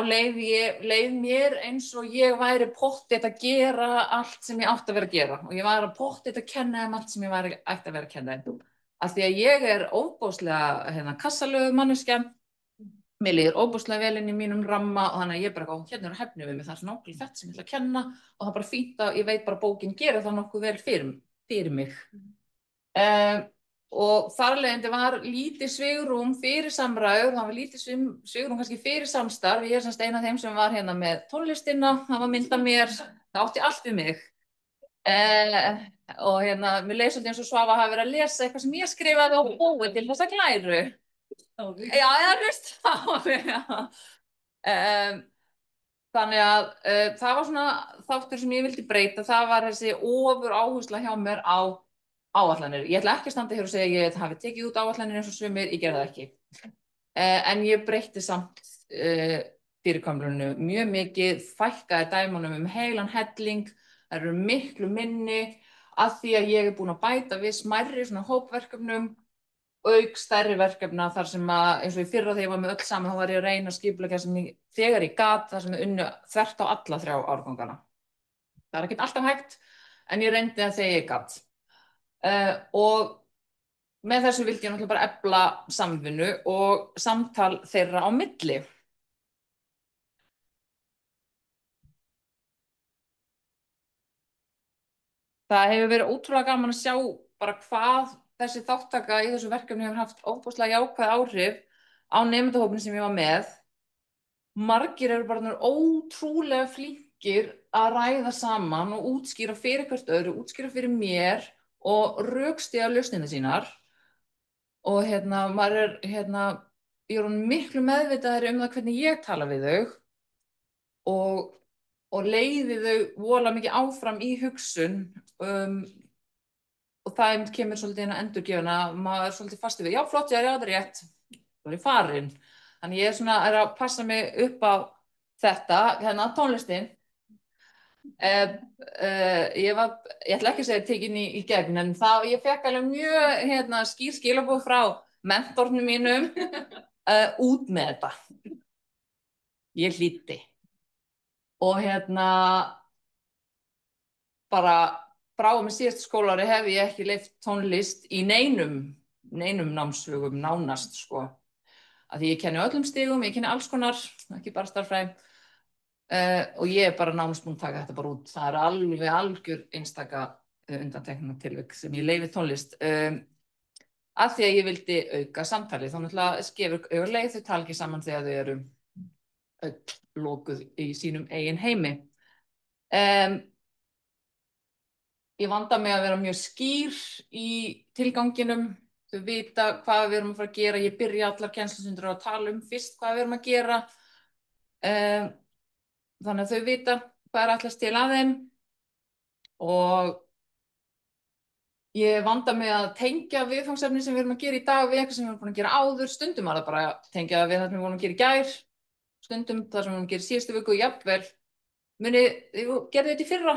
leið mér eins og ég væri pottþétt að gera allt sem ég átti að vera að gera og ég var pottþétt að kenna allt sem ég ætti að vera að kenna af því að ég óbúslega kassalögu manneskja mér líður óbúslega vel inn í mínum ramma og þannig að ég bara hérna hefni við mig það nákvæmlega þetta sem ég ætla að kenna og það bara fínt að ég veit bara bókin gerir það nokkuð vel fyrir mig og þar af leiðandi var lítið svigrúm fyrir samræður, það var lítið svigrúm kannski fyrir samstarf, ég semst ein af þeim sem var hérna með tónlistina, það var mynd af mér, það átti allt við mig og mér leið svolítið eins og Svava hafi verið að lesa eitthvað sem ég skrifaði og búið til þessa glæru. Já, hlust á mig, Þannig að það var svona þáttur sem ég vildi breyta, það var þessi ofur áhersla hjá mér á áætlanir. Ég ætla ekki að standa hér og segja að ég hafi tekið út áætlanir eins og sumir, ég gerði það ekki. En ég breytti samt fyrirkomulinu mjög mikið, fækkaði dæmunum heilan helling, það eru miklu minni af því að ég búin að bæta við smærri svona hópverkefnum, auk stærri verkefna þar sem að eins og í fyrra þegar ég var með öll saman þá var ég að reyna að skipuleggja sem ég þegar ég gat þar sem ég unnu þvert á alla 3 árgangana. Það ekki alltaf hægt en ég reyndi það þegar ég gat. Og með þessu vildi ég náttúrulega bara efla samvinnu og samtal þeirra á milli. Það hefur verið ótrúlega gaman að sjá bara hvað þessi þáttaka í þessu verkefni hefur haft óbúslega jákvæð áhrif á nemendahópinn sem ég var með. Margir eru bara ótrúlega flinkir að ræða saman og útskýra fyrir hvert öðru, útskýra fyrir mér og rökstyðja lausnirnar sínar. Og maður ég er miklu meðvitaðri það hvernig ég tala við þau og leiði þau voðalega mikið áfram í hugsun og það kemur svolítið inn að endurgjöfuna, maður svolítið fasti við, já flott, já það rétt, þá ég farin. Þannig ég er að passa mig upp á þetta, tónlistin. Ég ætla ekki að segja tekin í gegn, en ég fekk alveg mjög skýr skilaboð frá mentornum mínum út með þetta. Ég hlýddi. Og bara frá og með síðasta skólaári hef ég ekki leyft tónlist í neinum námsflugum nánast, sko. Af því ég kenni öllum stigum, ég kenni alls konar, ekki bara stærðfræði. Og ég er bara nánast búin að taka þetta bara út. Það er alveg algjör einstaka undantekningartilvik sem ég leyfi tónlist. Af því að ég vildi auka samtalið. Þá náttúrulega skefur auðvitað þau tala ekki saman þegar þau eru lokuð í sínum eigin heimi. Ég vanda mig að vera mjög skýr í tilganginum. Þau vita hvað við erum að fara að gera. Ég byrja allar kennslustundir að tala fyrst hvað við erum að gera. Þannig að þau vita hvað er ætlast til að þeim. Og ég vanda mig að tengja viðfangsefni sem við erum að gera í dag við eitthvað sem við erum búin að gera áður. Stundum var það bara að tengja við það sem við vorum að gera í gær. Stundum það sem við vorum að gera í síðustu viku, jafnvel. Gerðu þetta í fyrra.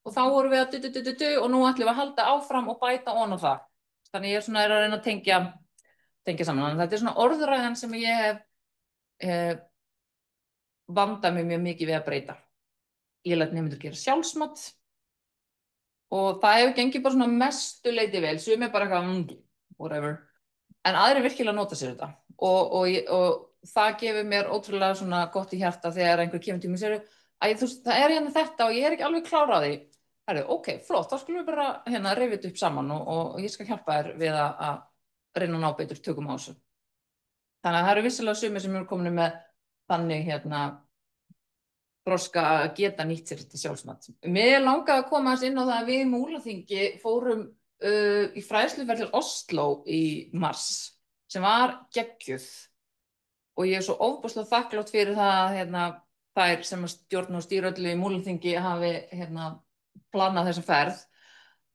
Og þá vorum við að og nú ætlum við að halda áfram og bæta ofan á það. Þannig ég er að reyna að tengja saman. Þannig þetta er svona orðræðan sem ég hef vandað mig mjög mikið við að breyta. Ég læt nemendur gera sjálfsmat og það hefur gengið bara svona mestu leyti vel. Sumir bara eitthvað, whatever. En aðrir virkilega nota sér þetta. Og það gefur mér ótrúlega svona gott í hjarta þegar einhver kemur til mig og segir það er hérna þetta og ég er ekki alveg klár á því. Ok, flott, þá skulum við bara rifja þetta upp saman og ég skal hjálpa þér við að reyna að ná betur tökum á þessu. Þannig að það eru vissilega sumir sem eru komin með þannig þroska að geta nýtt sér þetta sjálfsmat. Mér langaði að koma inn á það að við í Múlaþingi fórum í fræðsluferð til Oslo í mars sem var geggjuð og ég er svo ofboðslega þakklát fyrir það þær sem stjórna og stýra öllu í Múlaþingi hafi planað þessa ferð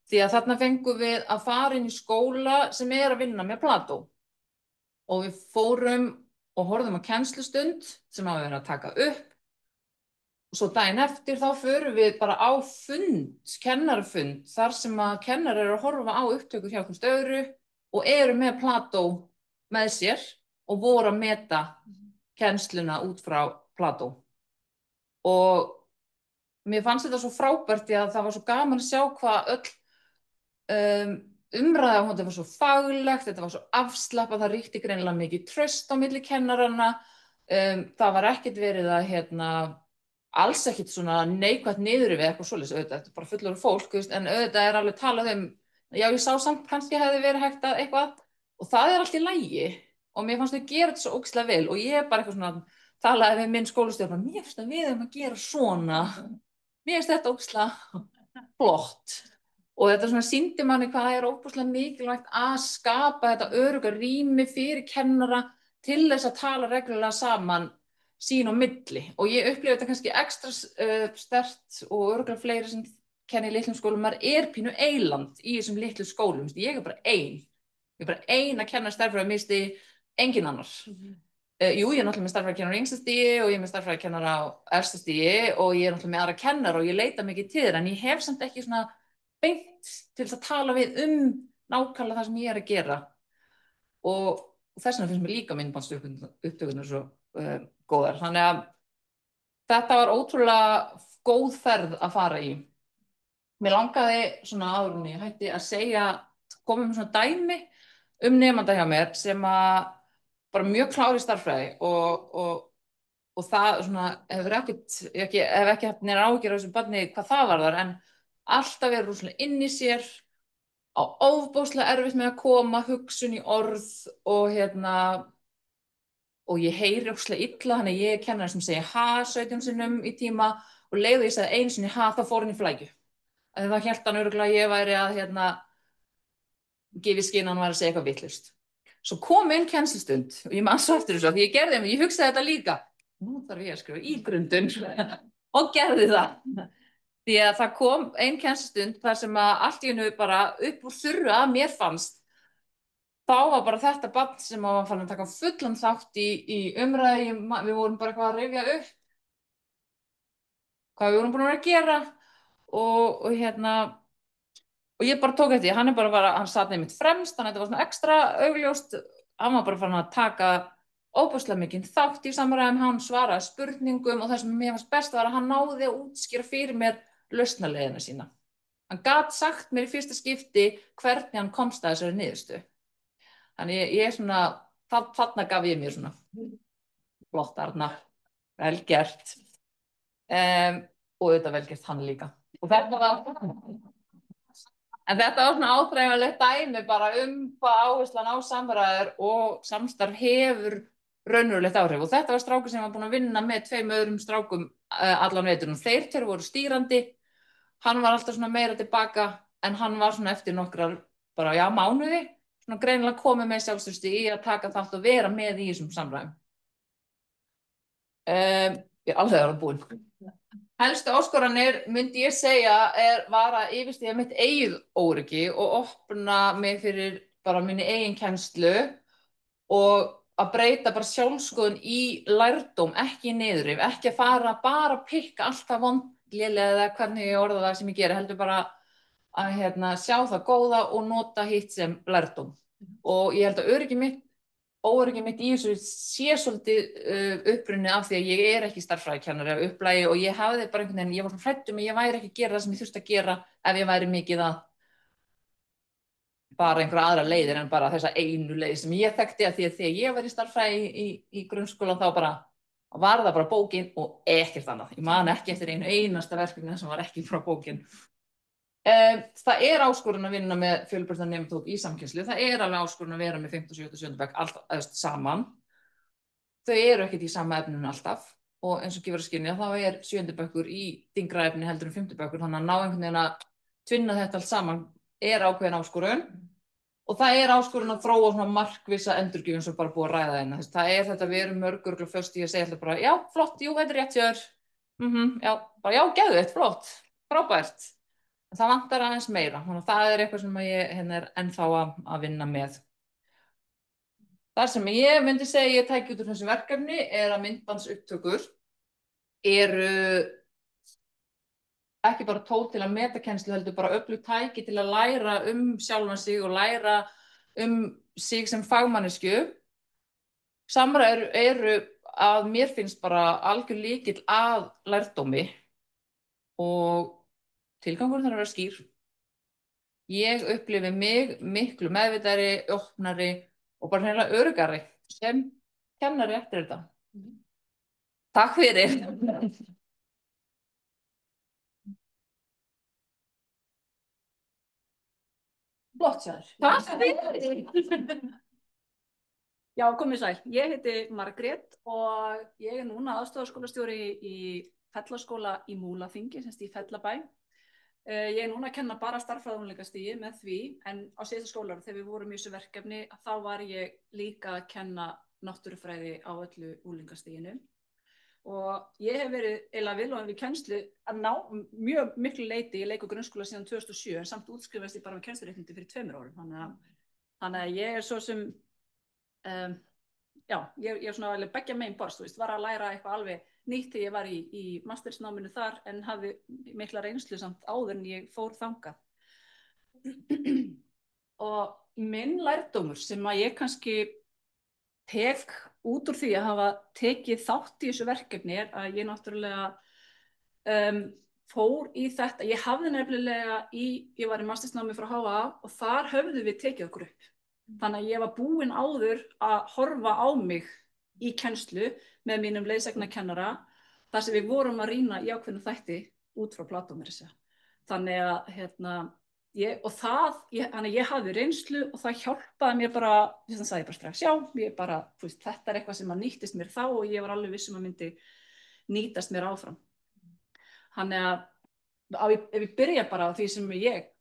því að þarna fengum við að fara inn í skóla sem er að vinna með Plató og við fórum og horfðum á kennslustund sem hafa verið að taka upp og svo daginn eftir þá förum við bara á kennarafund þar sem að kennarar eru að horfa á upptökur hjá hvort öðru og eru með Plató með sér og voru að meta kennsluna út frá Plató. Og mér fannst þetta svo frábært því að það var svo gaman að sjá hvað öll umræða þetta var svo faglegt, þetta var svo afslappað, það ríkti greinilega mikið traust á milli kennaranna. Það var ekkert verið að alls ekkert svona neikvætt niður við eitthvað svoleiðis, auðvitað, þetta er bara fullorðið fólk, en auðvitað er alveg talað já, ég sá samt kannski hefði verið hægt að eitthvað og það er allt í lagi og mér fannst þau gera þetta svo ógeðslega vel og ég bara eitthvað svona talaði við minn skólastjóra, mér finnst að við að gera svona, mér finnst þetta ógeðslega flott og þetta svona sýndi manni hvað það er ógeðslega mikilvægt að skapa þetta örugga rými fyrir kennara til þess að tala reglulega saman sín á milli og ég upplifi þetta kannski ekstra sterkt og örugglega fleiri sem kenni í litlum skólum, maður er pínu eyland í þessum litlu skólum, ég er bara ein að kenna stærðfræði misti engin annar. Jú, ég er náttúrulega með stærðfræðikennara á yngsta stigi og ég er með stærðfræðikennara á efsta stigi og ég er náttúrulega með aðra kennara og ég leita mikið til þeirra en ég hef samt ekki svona beint til þess að tala við nákvæmlega það sem ég er að gera og þess vegna finnst mér líka myndbandsupptökurnar svo góðar. Þannig að þetta var ótrúlega góð ferð að fara í. Mér langaði svona áður en ég hætti að koma með svona dæmi nemanda hjá mér sem að bara mjög klár í stærðfræði og það svona hef ekki haft neina áhyggjur af þessu barni hvað það varðar en alltaf verið rosalega inn í sér á ofboðslega erfitt með að koma hugsun í orð og ég heyri ógeðslega illa þannig að ég er kennari sem segir ha 17 sinnum í tíma og leiði ég sagði einu sinni ha þá fór hann í flækju. Þá hélt hann örugglega að ég væri að gefa í skyn að hann væri að segja eitthvað vitlaust. Svo kom inn kennslustund og ég man svo eftir þessu því ég hugsaði þetta líka. Nú þarf ég að skrifa ígrundun og gerði það. Því að það kom ein kennslustund þar sem að allt í einu bara upp úr þurru að mér fannst. Þá var bara þetta barn sem var farin að taka fullan þátt í umræðu, við vorum bara eitthvað að rifja upp hvað við vorum búin að vera að gera og ég bara tók eftir, hann sat einmitt fremst, þannig að þetta var svona ekstra augljóst, hann var bara farin að taka óbúslega mikinn þátt í samræðum, hann svaraði spurningum og það sem mér fannst best var að hann náði að útskýra fyrir mér lausnarleiðina sína. Hann gat sagt mér í fyrsta skipti hvernig hann komst að þessari niðurstöðu. Þannig ég svona, þarna gaf ég mér svona flott Arna, vel gert. Og auðvitað vel gert hann líka. Og þetta var svona áþreifanlegt dæmi bara hvað áherslan á samræður og samstarf hefur raunverulegt áhrif. Og þetta var strákur sem var búinn að vinna með 2 öðrum strákum allan veturinn. Þeir 2 voru stýrandi, hann var alltaf svona meira tilbaka, en hann var svona eftir nokkrar bara, mánuði, svona greinilega komið með sjálfstrausti í að taka þátt og vera með í þessum samræðum. Ég er alveg að vera búin. Helstu áskoranir, myndi ég segja, var að yfirstíga mitt eigið óryggi og opna mig fyrir bara minni eigin kennslu og að breyta bara sjálfskoðun í lærdóm, ekki í niðurrif, ekki að fara bara að pikka alltaf vondlélega eða hvernig ég orða það sem ég geri, heldur bara að sjá það góða og nota hitt sem lærdóm. Og ég held að óöryggi mitt í þessu sé svolítið upprunnið af því að ég er ekki stærðfræðikennari af upplagi og ég hafði bara einhvern veginn, ég var svona hrædd að ég væri ekki að gera það sem ég þurfti að gera ef ég væri mikið að bara einhverja aðra leiðir en bara þessa einu leið sem ég þekkti að því að þegar ég var í stærðfræði í grunnskóla þá bara var það bara bókin og ekkert annað. Ég man ekki eftir einu einasta verkefni sem var ekki frá bókin. Það áskorun að vinna með fjölbreyttan nemendur í samkennslu. Það alveg áskorun að vera með 5., 7. og 7. bekk alltaf saman. Þau eru ekkert í sama efninu alltaf og eins og gefur að skynja þá 7. bekkur í þyngra efni heldur en 5. bekkur, þannig að ná einhvern veginn að tvinna þetta allt saman ákveðin áskorun og það áskorun að þróa svona markvissa endurgjöf eins og bara búið að ræða hérna. Það þetta við erum mörg föst í að segja alltaf bara já, flott, jú, þetta rétt hjá þér. Já, bara já, geðveikt, flott, frábært. Það vantar aðeins meira, þannig að það eitthvað sem ég ennþá að vinna með. Það sem ég myndi segja ég tæki út úr þessu verkefni að myndbandsupptökur eru ekki bara tól til að meta kennslu, heldur bara öflugt tæki til að læra sjálfan sig og læra sig sem fagmanneskju. Samræður eru að mér finnst bara algjör lykill að lærdómi og tilgangurinn þarf að vera skýr. Ég upplifi mig miklu meðvitaðri, opnari og bara hreinlega öruggari sem kennari eftir þetta. Takk fyrir. Flott sér. Takk fyrir. Já, komið sæl. Ég heiti Margrét og ég núna aðstoðarskólastjóri í Fellaskóla í Múlaþingi, semst í Fellabæ. Ég núna að kenna bara stærðfræði með því, en á síðasta skólaári þegar við vorum í þessu verkefni þá var ég líka að kenna náttúrufræði á öllu unglingastiginu og ég hef verið eiginlega viðloðin við kennslu að ná mjög miklu leyti í leik- og grunnskóla síðan 2007 en samt útskrifast ég bara með kennsluréttindi fyrir 2 árum. Þannig að ég svo sem ég svona alveg beggja megin borðs, var að læra eitthvað alveg nýtt þegar ég var í mastersnáminu þar en hafði mikla reynslu samt áður en ég fór þangað. Og minn lærdómur sem að ég kannski tek út úr því að hafa tekið þátt í þessu verkefni að ég náttúrulega fór í þetta. Ég hafði nefnilega ég var í mastersnámi frá HA og þar höfðu við tekið okkur upp. Þannig að ég var búin áður að horfa á mig í kennslu með mínum leiðsagnakennara þar sem við vorum að rýna í ákveðna þætti út frá Plató meira að segja. Þannig að ég hafði reynslu og það hjálpaði mér bara, þess að sagði ég bara strax já, þetta eitthvað sem að nýttist mér þá og ég var alveg viss að myndi nýtast mér áfram. Þannig að ef ég byrja bara á því sem ég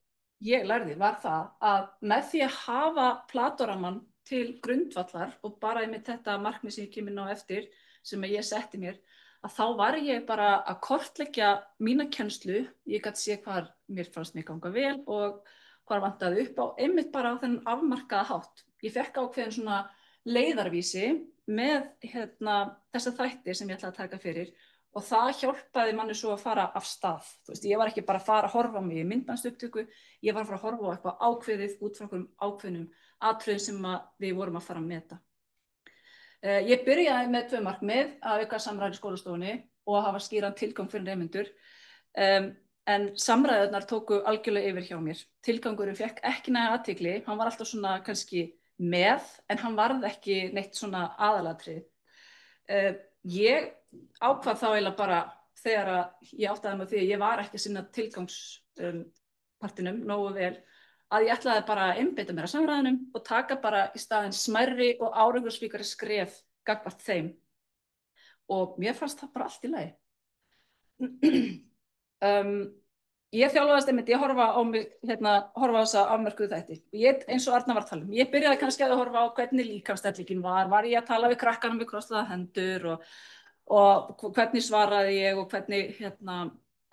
lærði var það að með því að hafa Platórammann til grundvallar og bara einmitt þetta markmið sem ég kem inn á eftir sem ég setti mér að þá var ég bara að kortleggja mína kennslu, ég gat sé hvar mér fannst mér ganga vel og hvar vantaði upp á einmitt bara á þennan afmarkaða hátt. Ég fekk ákveðin svona leiðarvísi með þessa þætti sem ég ætla að taka fyrir og það hjálpaði manni svo að fara af stað. Ég var ekki bara að fara að horfa á mig í myndbandsupptöku, ég var að fara að horfa á eitthvað ákveðið út frá einhverjum ákveðnum atriðum sem við vorum að fara að meta. Ég byrjaði með 2 markmið að auka samræður í skólastofunni og að hafa skýran tilgang fyrir nemendur. En samræðurnar tóku algjörlega yfir hjá mér. Tilgangurinn fekk ekki næga athygli, hann var alltaf svona kannski með, en hann varð ekki neitt svona aðalatrið. Ég ákvað þá eiginlega bara þegar að ég áttaði mig á því að ég var ekki að sinna tilgangspartinum nógu vel, að ég ætlaði bara að einbeita mér að samræðunum og taka bara í staðinn smærri og árangursríkari skref gagnvart þeim. Og mér fannst það bara allt í lagi. Ég þjálfaðist einmitt, ég horfa á mig, horfa á þessa afmörkuðu þætti. Ég, eins og Arna var að tala ég byrjaði kannski að horfa á hvernig líkamsstellingin var ég að tala við krakkanum við krosslaða hendur og hvernig svaraði ég og hvernig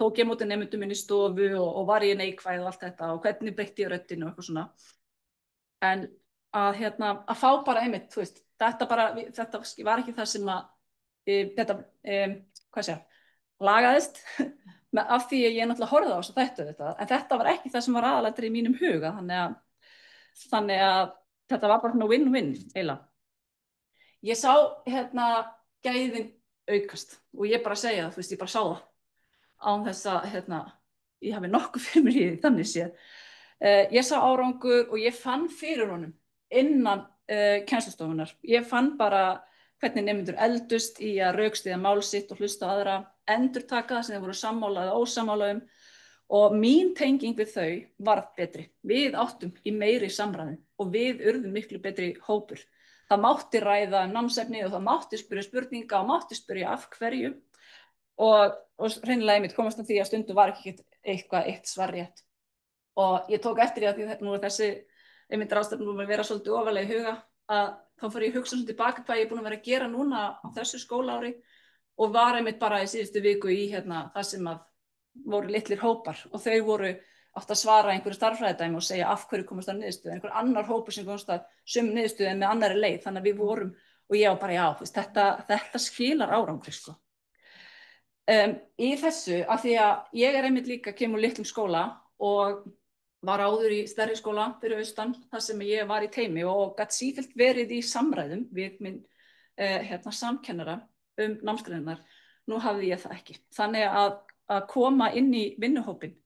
tók ég móti nemendum inn í stofu og var ég neikvæð og allt þetta og hvernig breytti ég röddinu og eitthvað svona. En að fá bara einmitt, þú veist, þetta var ekki það sem lagaðist af því að ég náttúrulega horfði á þess að þetta, en þetta var ekki það sem var aðalatriði í mínum huga, þannig að þetta var bara win-win eiginlega. Ég sá gæðin aukast og ég bara segja það, þú veist, ég bara sá það án þess að ég hafi nokkuð fyrir mér í því þannig séð. Ég sá árangur og ég fann fyrir honum innan kennslustofunar. Ég fann bara hvernig nemendur eldust í að rökstyðja mál sitt og hlusta á aðra, endurtaka það sem þeir voru sammála eða ósammála og mín tenging við þau varð betri. Við áttum í meiri samræðum og við urðum miklu betri hópur. Það mátti ræða námsefni og það mátti spyrja spurninga og mátti spyrja af hverju og hreinlega einmitt komast að því að stundum var ekki eitthvað eitt svar rétt. Og ég tók eftir því að nú þessi einmitt ráðstefna búin að vera svolítið ofarlega í huga að þá fór ég að hugsa svona tilbaka hvað ég er búin að vera að gera núna á þessu skólaári og var einmitt bara í síðustu viku í það sem að voru litlir hópar og þau voru átt að svara einhverju starffræðidæmi og segja af hverju komast að niðurstöðu, einhver annar hópur sem komast að sömu niðurstöðu en með annarri leið, þannig að við vorum og ég var bara já, þetta skilar árangri sko. Í þessu, af því að ég er einmitt líka kemur litlum skóla og var áður í stærri skóla fyrir austan þar sem ég var í teymi og gat sífellt verið í samræðum við minn samkennara námsgreinar. Nú hafði ég það ekki. Þannig að koma inn í vinnuhópinn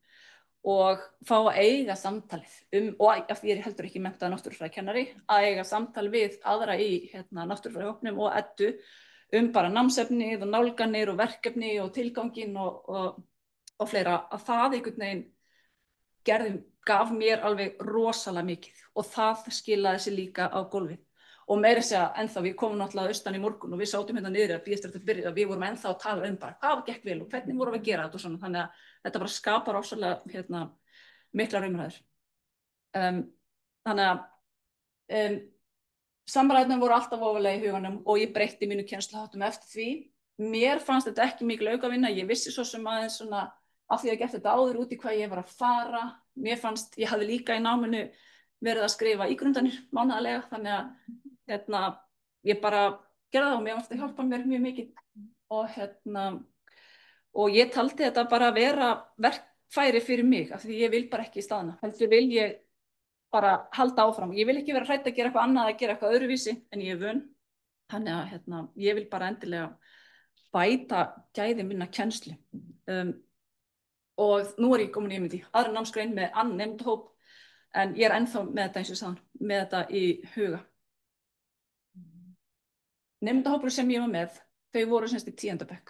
og fá að eiga samtalið og af því ég er heldur ekki menntaður náttúrufræðikennari, að eiga samtal við aðra í náttúrufræðihópnum og Eddu bara námsefnið og nálganir og verkefni og tilganginn og fleira, að það einhvern veginn gaf mér alveg rosalega mikið og það skilaði sér líka á gólfið. Og meira að segja ennþá, við komum náttúrulega austan í morgun og við sátum niður að bíða eftir að byrja og við vorum ennþá að tala bara hvað gekk vel og hvernig vorum við að gera þetta og svona. Þannig að þetta bara skapar rosalega miklar umræður. Þannig að samræðurnar voru alltaf ofarlega í huganum og ég breytti mínu kennsluháttum eftir því. Mér fannst þetta ekki mikil aukavinna, ég vissi svo sem aðeins svona af því að ég gert þetta áður út í hvað ég var að fara. Mér fannst, ég hafði líka í náminu verið að skrifa ígrundanir mánaðarlega, þannig að ég bara gerði það og mér fannst það hjálpa mér mjög mikið og ég taldi þetta bara að vera verkfæri fyrir mig af því ég vil bara ekki í staðina. Heldur vil ég bara halda áfram. Ég vil ekki vera hrædd að gera eitthvað annað, að gera eitthvað öðruvísi en ég er vön. Þannig að ég vil bara endilega bæta gæði minna kennslu. Og nú er ég komin í aðra námsgrein með annan nemendahóp en ég er ennþá með þetta eins og sagðan, með þetta í huga. Nemendahópur sem ég var með, þau voru semst í 10. bekk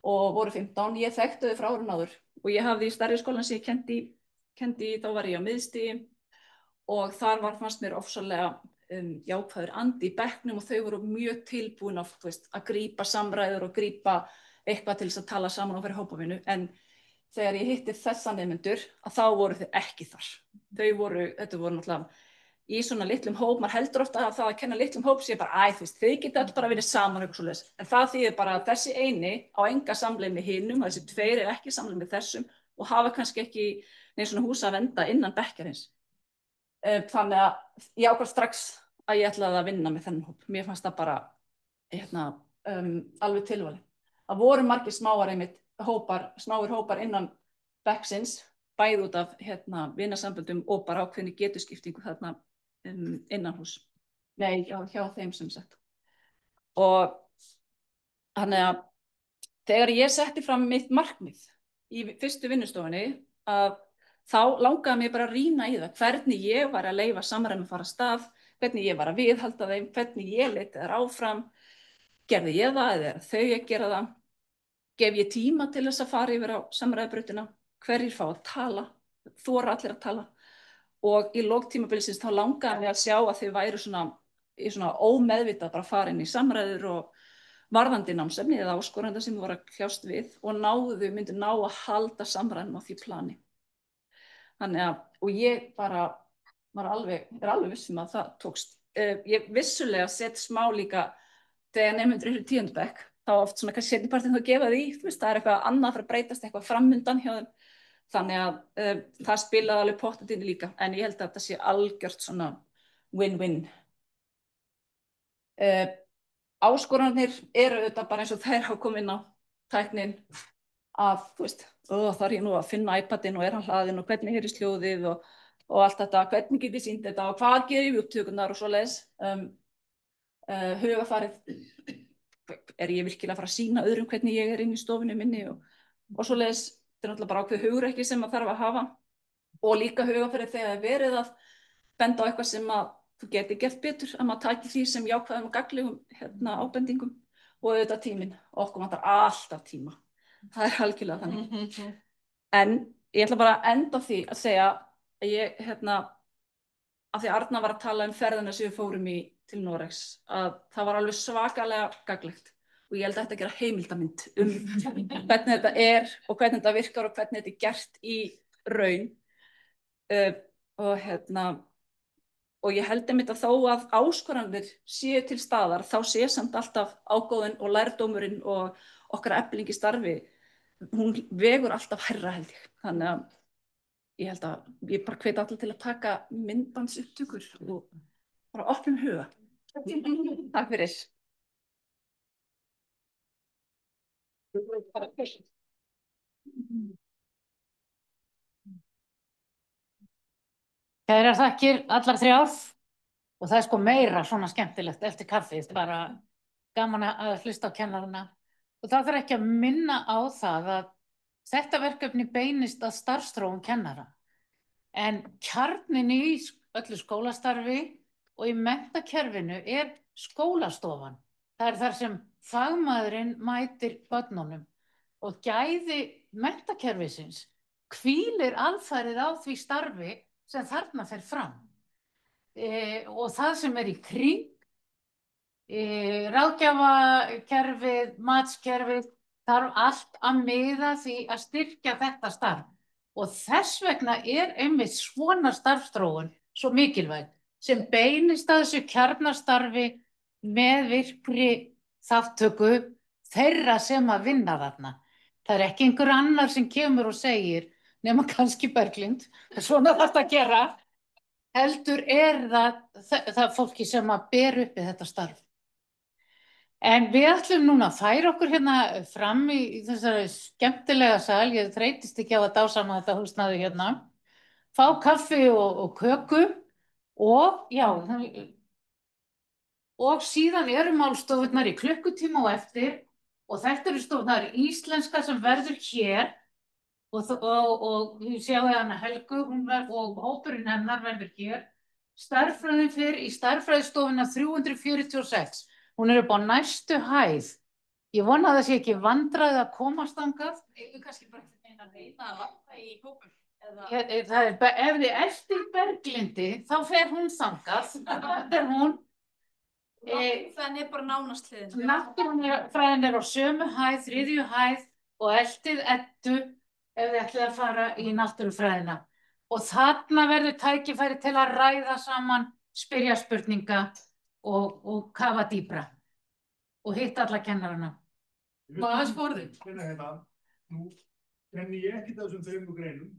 og voru 15. Ég þekkti þau frá árinu áður og ég hafði í stærri skólann sem ég kenndi þá var ég á miðstigi og þar fannst mér ofsalega jákvæður andi í bekknum og þau voru mjög tilbúin að grípa samræður og grípa eitthvað til þess að tala saman og fyrir hópavinnu en þegar ég hitti þessa nemendur að þá voru þeir ekki þar. Þetta voru náttúrulega í svona litlum hóp, maður heldur ofta að það að kenna litlum hóp sé bara, þið geta allir bara verið saman eitthvað svoleiðis. En það þýðir bara að þessi eini á enga samleið með hinum, þessi tveir eru ekki samleið með þessum og hafa kannski ekki neins svona húsa að venda innan bekkjarins. Þannig að ég ákvað strax að ég ætlaði að vinna með þennan hóp. Mér fannst það bara alveg tilvalið. Það voru margir smáir hópar innan bekksins, bæði út af vinasamböndum og bara ákveðinni getuskiptingu þarna innanhús. Nei, hjá þeim sem sagt. Og þannig að þegar ég setti fram mitt markmið í fyrstu vinnustofunni að þá langaði mig bara að rýna í það hvernig ég var að leyfa samræmi fara af stað, hvernig ég var að viðhalda þeim, hvernig ég leiti þær áfram, gerði ég það eða þau að gera það, gef ég tíma til þess að fara yfir á samræðubrautina, hverjir fá að tala, þora allir að tala og í lok tímabilsins þá langaði mig að sjá að þau væru svona ómeðvitað bara fara inn í samræður og varðandi námsefni eða áskoranda sem voru að kljást við og myndu ná að halda samræðum á því plani. Þannig að, og ég bara er alveg vissum að það tókst. Ég vissulega sett smá líka þegar nemendur eru í 10. bekk, þá oft svona kannski seinnipartinn þá gefa því, það er eitthvað annað að fara að breytast, eitthvað framundan hjá þeim. Þannig að það spilaði alveg pottet inn líka, en ég held að þetta sé algjört svona win-win. Áskoranir eru auðvitað bara eins og þær hafa komið inn á tæknin að, þarf ég nú að finna iPadinn og hann hlaðinn og hvernig heyrist hljóðið og allt þetta, hvernig get ég sýnt þetta og hvað gerir ég við upptökurnar og svoleiðis. Hugafarið, ég virkilega að fara að sýna öðrum hvernig ég inn í stofunni minni og svoleiðis. Þetta náttúrulega bara ákveð hugrekki sem maður þarf að hafa og líka hugafarið þegar verið að benda á eitthvað sem að þú geti gert betur, að maður taki því sem jákvæðum og gagnlegum ábendingum og auðvitað tíminn. Okkur vantar alltaf tíma. Það er algjörlega þannig. En ég ætla bara að enda á því að segja að ég, af því að Arna var að tala ferðina sem við fórum til Noregs, að það var alveg svakalega gagnlegt. Og ég held að þetta gera heimildamynd hvernig þetta er og hvernig þetta virkar og hvernig þetta er gert í raun. Og ég held einmitt að þó að áskoranir séu til staðar, þá sé samt alltaf ágóðinn og lærdómurinn og okkar efling í starfi, hún vegur alltaf hærra held ég. Þannig að ég held að ég bara hvet allir til að taka myndbandsupptökur og bara opnum huga. Takk fyrir. Kærar þakkir allar 3 og það er meira svona skemmtilegt eftir kaffið, bara gaman að hlusta á kennarana og það þarf ekki að minna á það að þetta verkefni beinist að starfsþróun kennara en kjarninn í öllu skólastarfi og í menntakerfinu er skólastofan. Það er þar sem fagmaðurinn mætir börnunum og gæði menntakerfisins hvílir alfarið á því starfi sem þarna fer fram. Og það sem er í kring, ráðgjafakerfið, matskerfið, þarf allt að miða því að styrkja þetta starf. Og þess vegna er einmitt svona starfsþróun svo mikilvæg sem beinist að þessu kjarnastarfi með virkri þátttöku þeirra sem að vinna þarna. Það er ekki einhver annar sem kemur og segir, nema kannski Berglind, svona þarf að gera, heldur er það fólki sem að ber uppi þetta starf. En við ætlum núna að færa okkur hérna fram í þessari skemmtilega sal, ég þreytist ekki á að dásama þetta húsnæði hérna, fá kaffi og köku og já, og síðan eru málstofurnar í klukkutíma og eftir og þetta eru stofurnar íslenska sem verður hér og við sjáum hana Helgu og hópurinn hennar verður hér. Stærðfræðin fer í stærðfræðistofuna 346. Hún er upp á næstu hæð. Ég vona að það sé ekki vandræði að komast þangað. Ég kannski bara ekki að reyna að lappa í hópur. Ef þið eltir Berglindi, þá fer hún þangað. Þetta er hún. Náttúrufræðin er bara nánast hliðin. Náttúrufræðin er á sömu hæð, 3. hæð og eltið Eddu ef þið ætlið að fara í náttúrufræðina. Og þarna verður tækifæri til að ræða saman, spyrja spurninga og kafa dýpra og hitta alla kennarana. Hvað er sporðið? Nú kenni ég ekkert af þessum 3 greinum.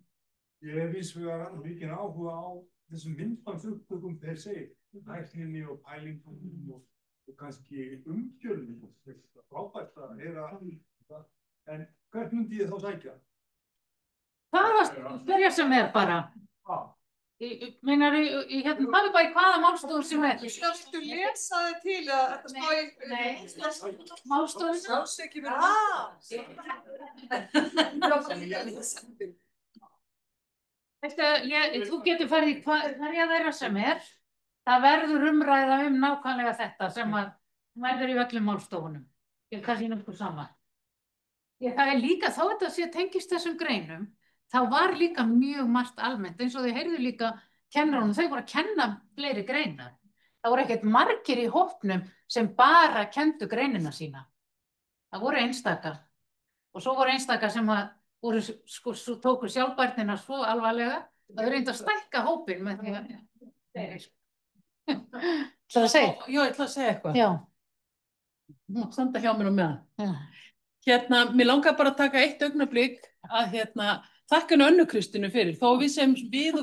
Ég hef hins vegar mikinn áhuga á þessum myndbandsupptökum þeir segir. Tækninni og pælingum og kannski umgjörnum. Það er frábært að heyra. En hvert myndi ég þá sækja? Það var spyrja sem er bara. Meinar hérna, það er bara í hvaða málstofur sem er. Viltu lesa þið til að þetta Málstofur? Sjálfsöki verið. Þú getur farið í hverja þeirra sem er. Það verður umræða nákvæmlega þetta sem að verður í öllum málstofunum. Ég kannski nokkuð saman. Það er líka, þá þetta sé tengist þessum greinum, þá var líka mjög margt almennt, eins og þau heyrðu líka kennarunum, þau voru að kenna fleiri greinar. Það voru ekkert margir í hópnum sem bara kenndu greinina sína. Það voru einstaka. Og svo voru einstaka sem að voru, svo tóku sjálfbærnina svo alvarlega, að þau reyndu að stækka hópinn með því að... Það að segja? Já, ég ætla að segja eitthvað. Já. Standa hjá mér á meðan. Já. Mér langar bara að taka eitt augnablik að þakka Önnu Kristínu fyrir. Þó við sem við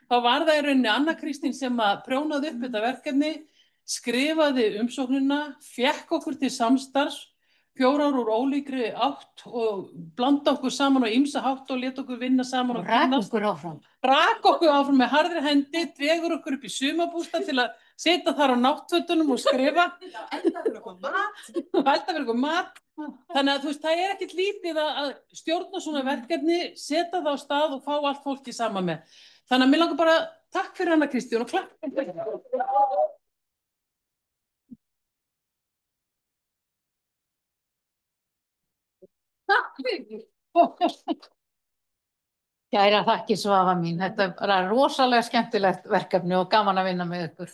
þá var það í rauninni Anna Kristín sem að prjónaði upp þetta verkefni, skrifaði umsóknina, fékk okkur til samstarfs, 4 ár úr ólíkri átt og blanda okkur saman á ýmsa hátt og lét okkur vinna saman og rak okkur áfram. Rak okkur áfram með harðri hendi, dregur okkur upp í sumarbústað til að setja þar á náttfötunum og skrifa. Elda fyrir okkur mat. Þannig að þú veist, það er ekkert lítið að stjórna svona verkefni, setja það á stað og fá allt fólki saman með. Þannig að mér langar bara takk fyrir Anna Kristín og klapp. Kæra þakkir Svava mín, þetta er bara rosalega skemmtilegt verkefni og gaman að vinna með ykkur.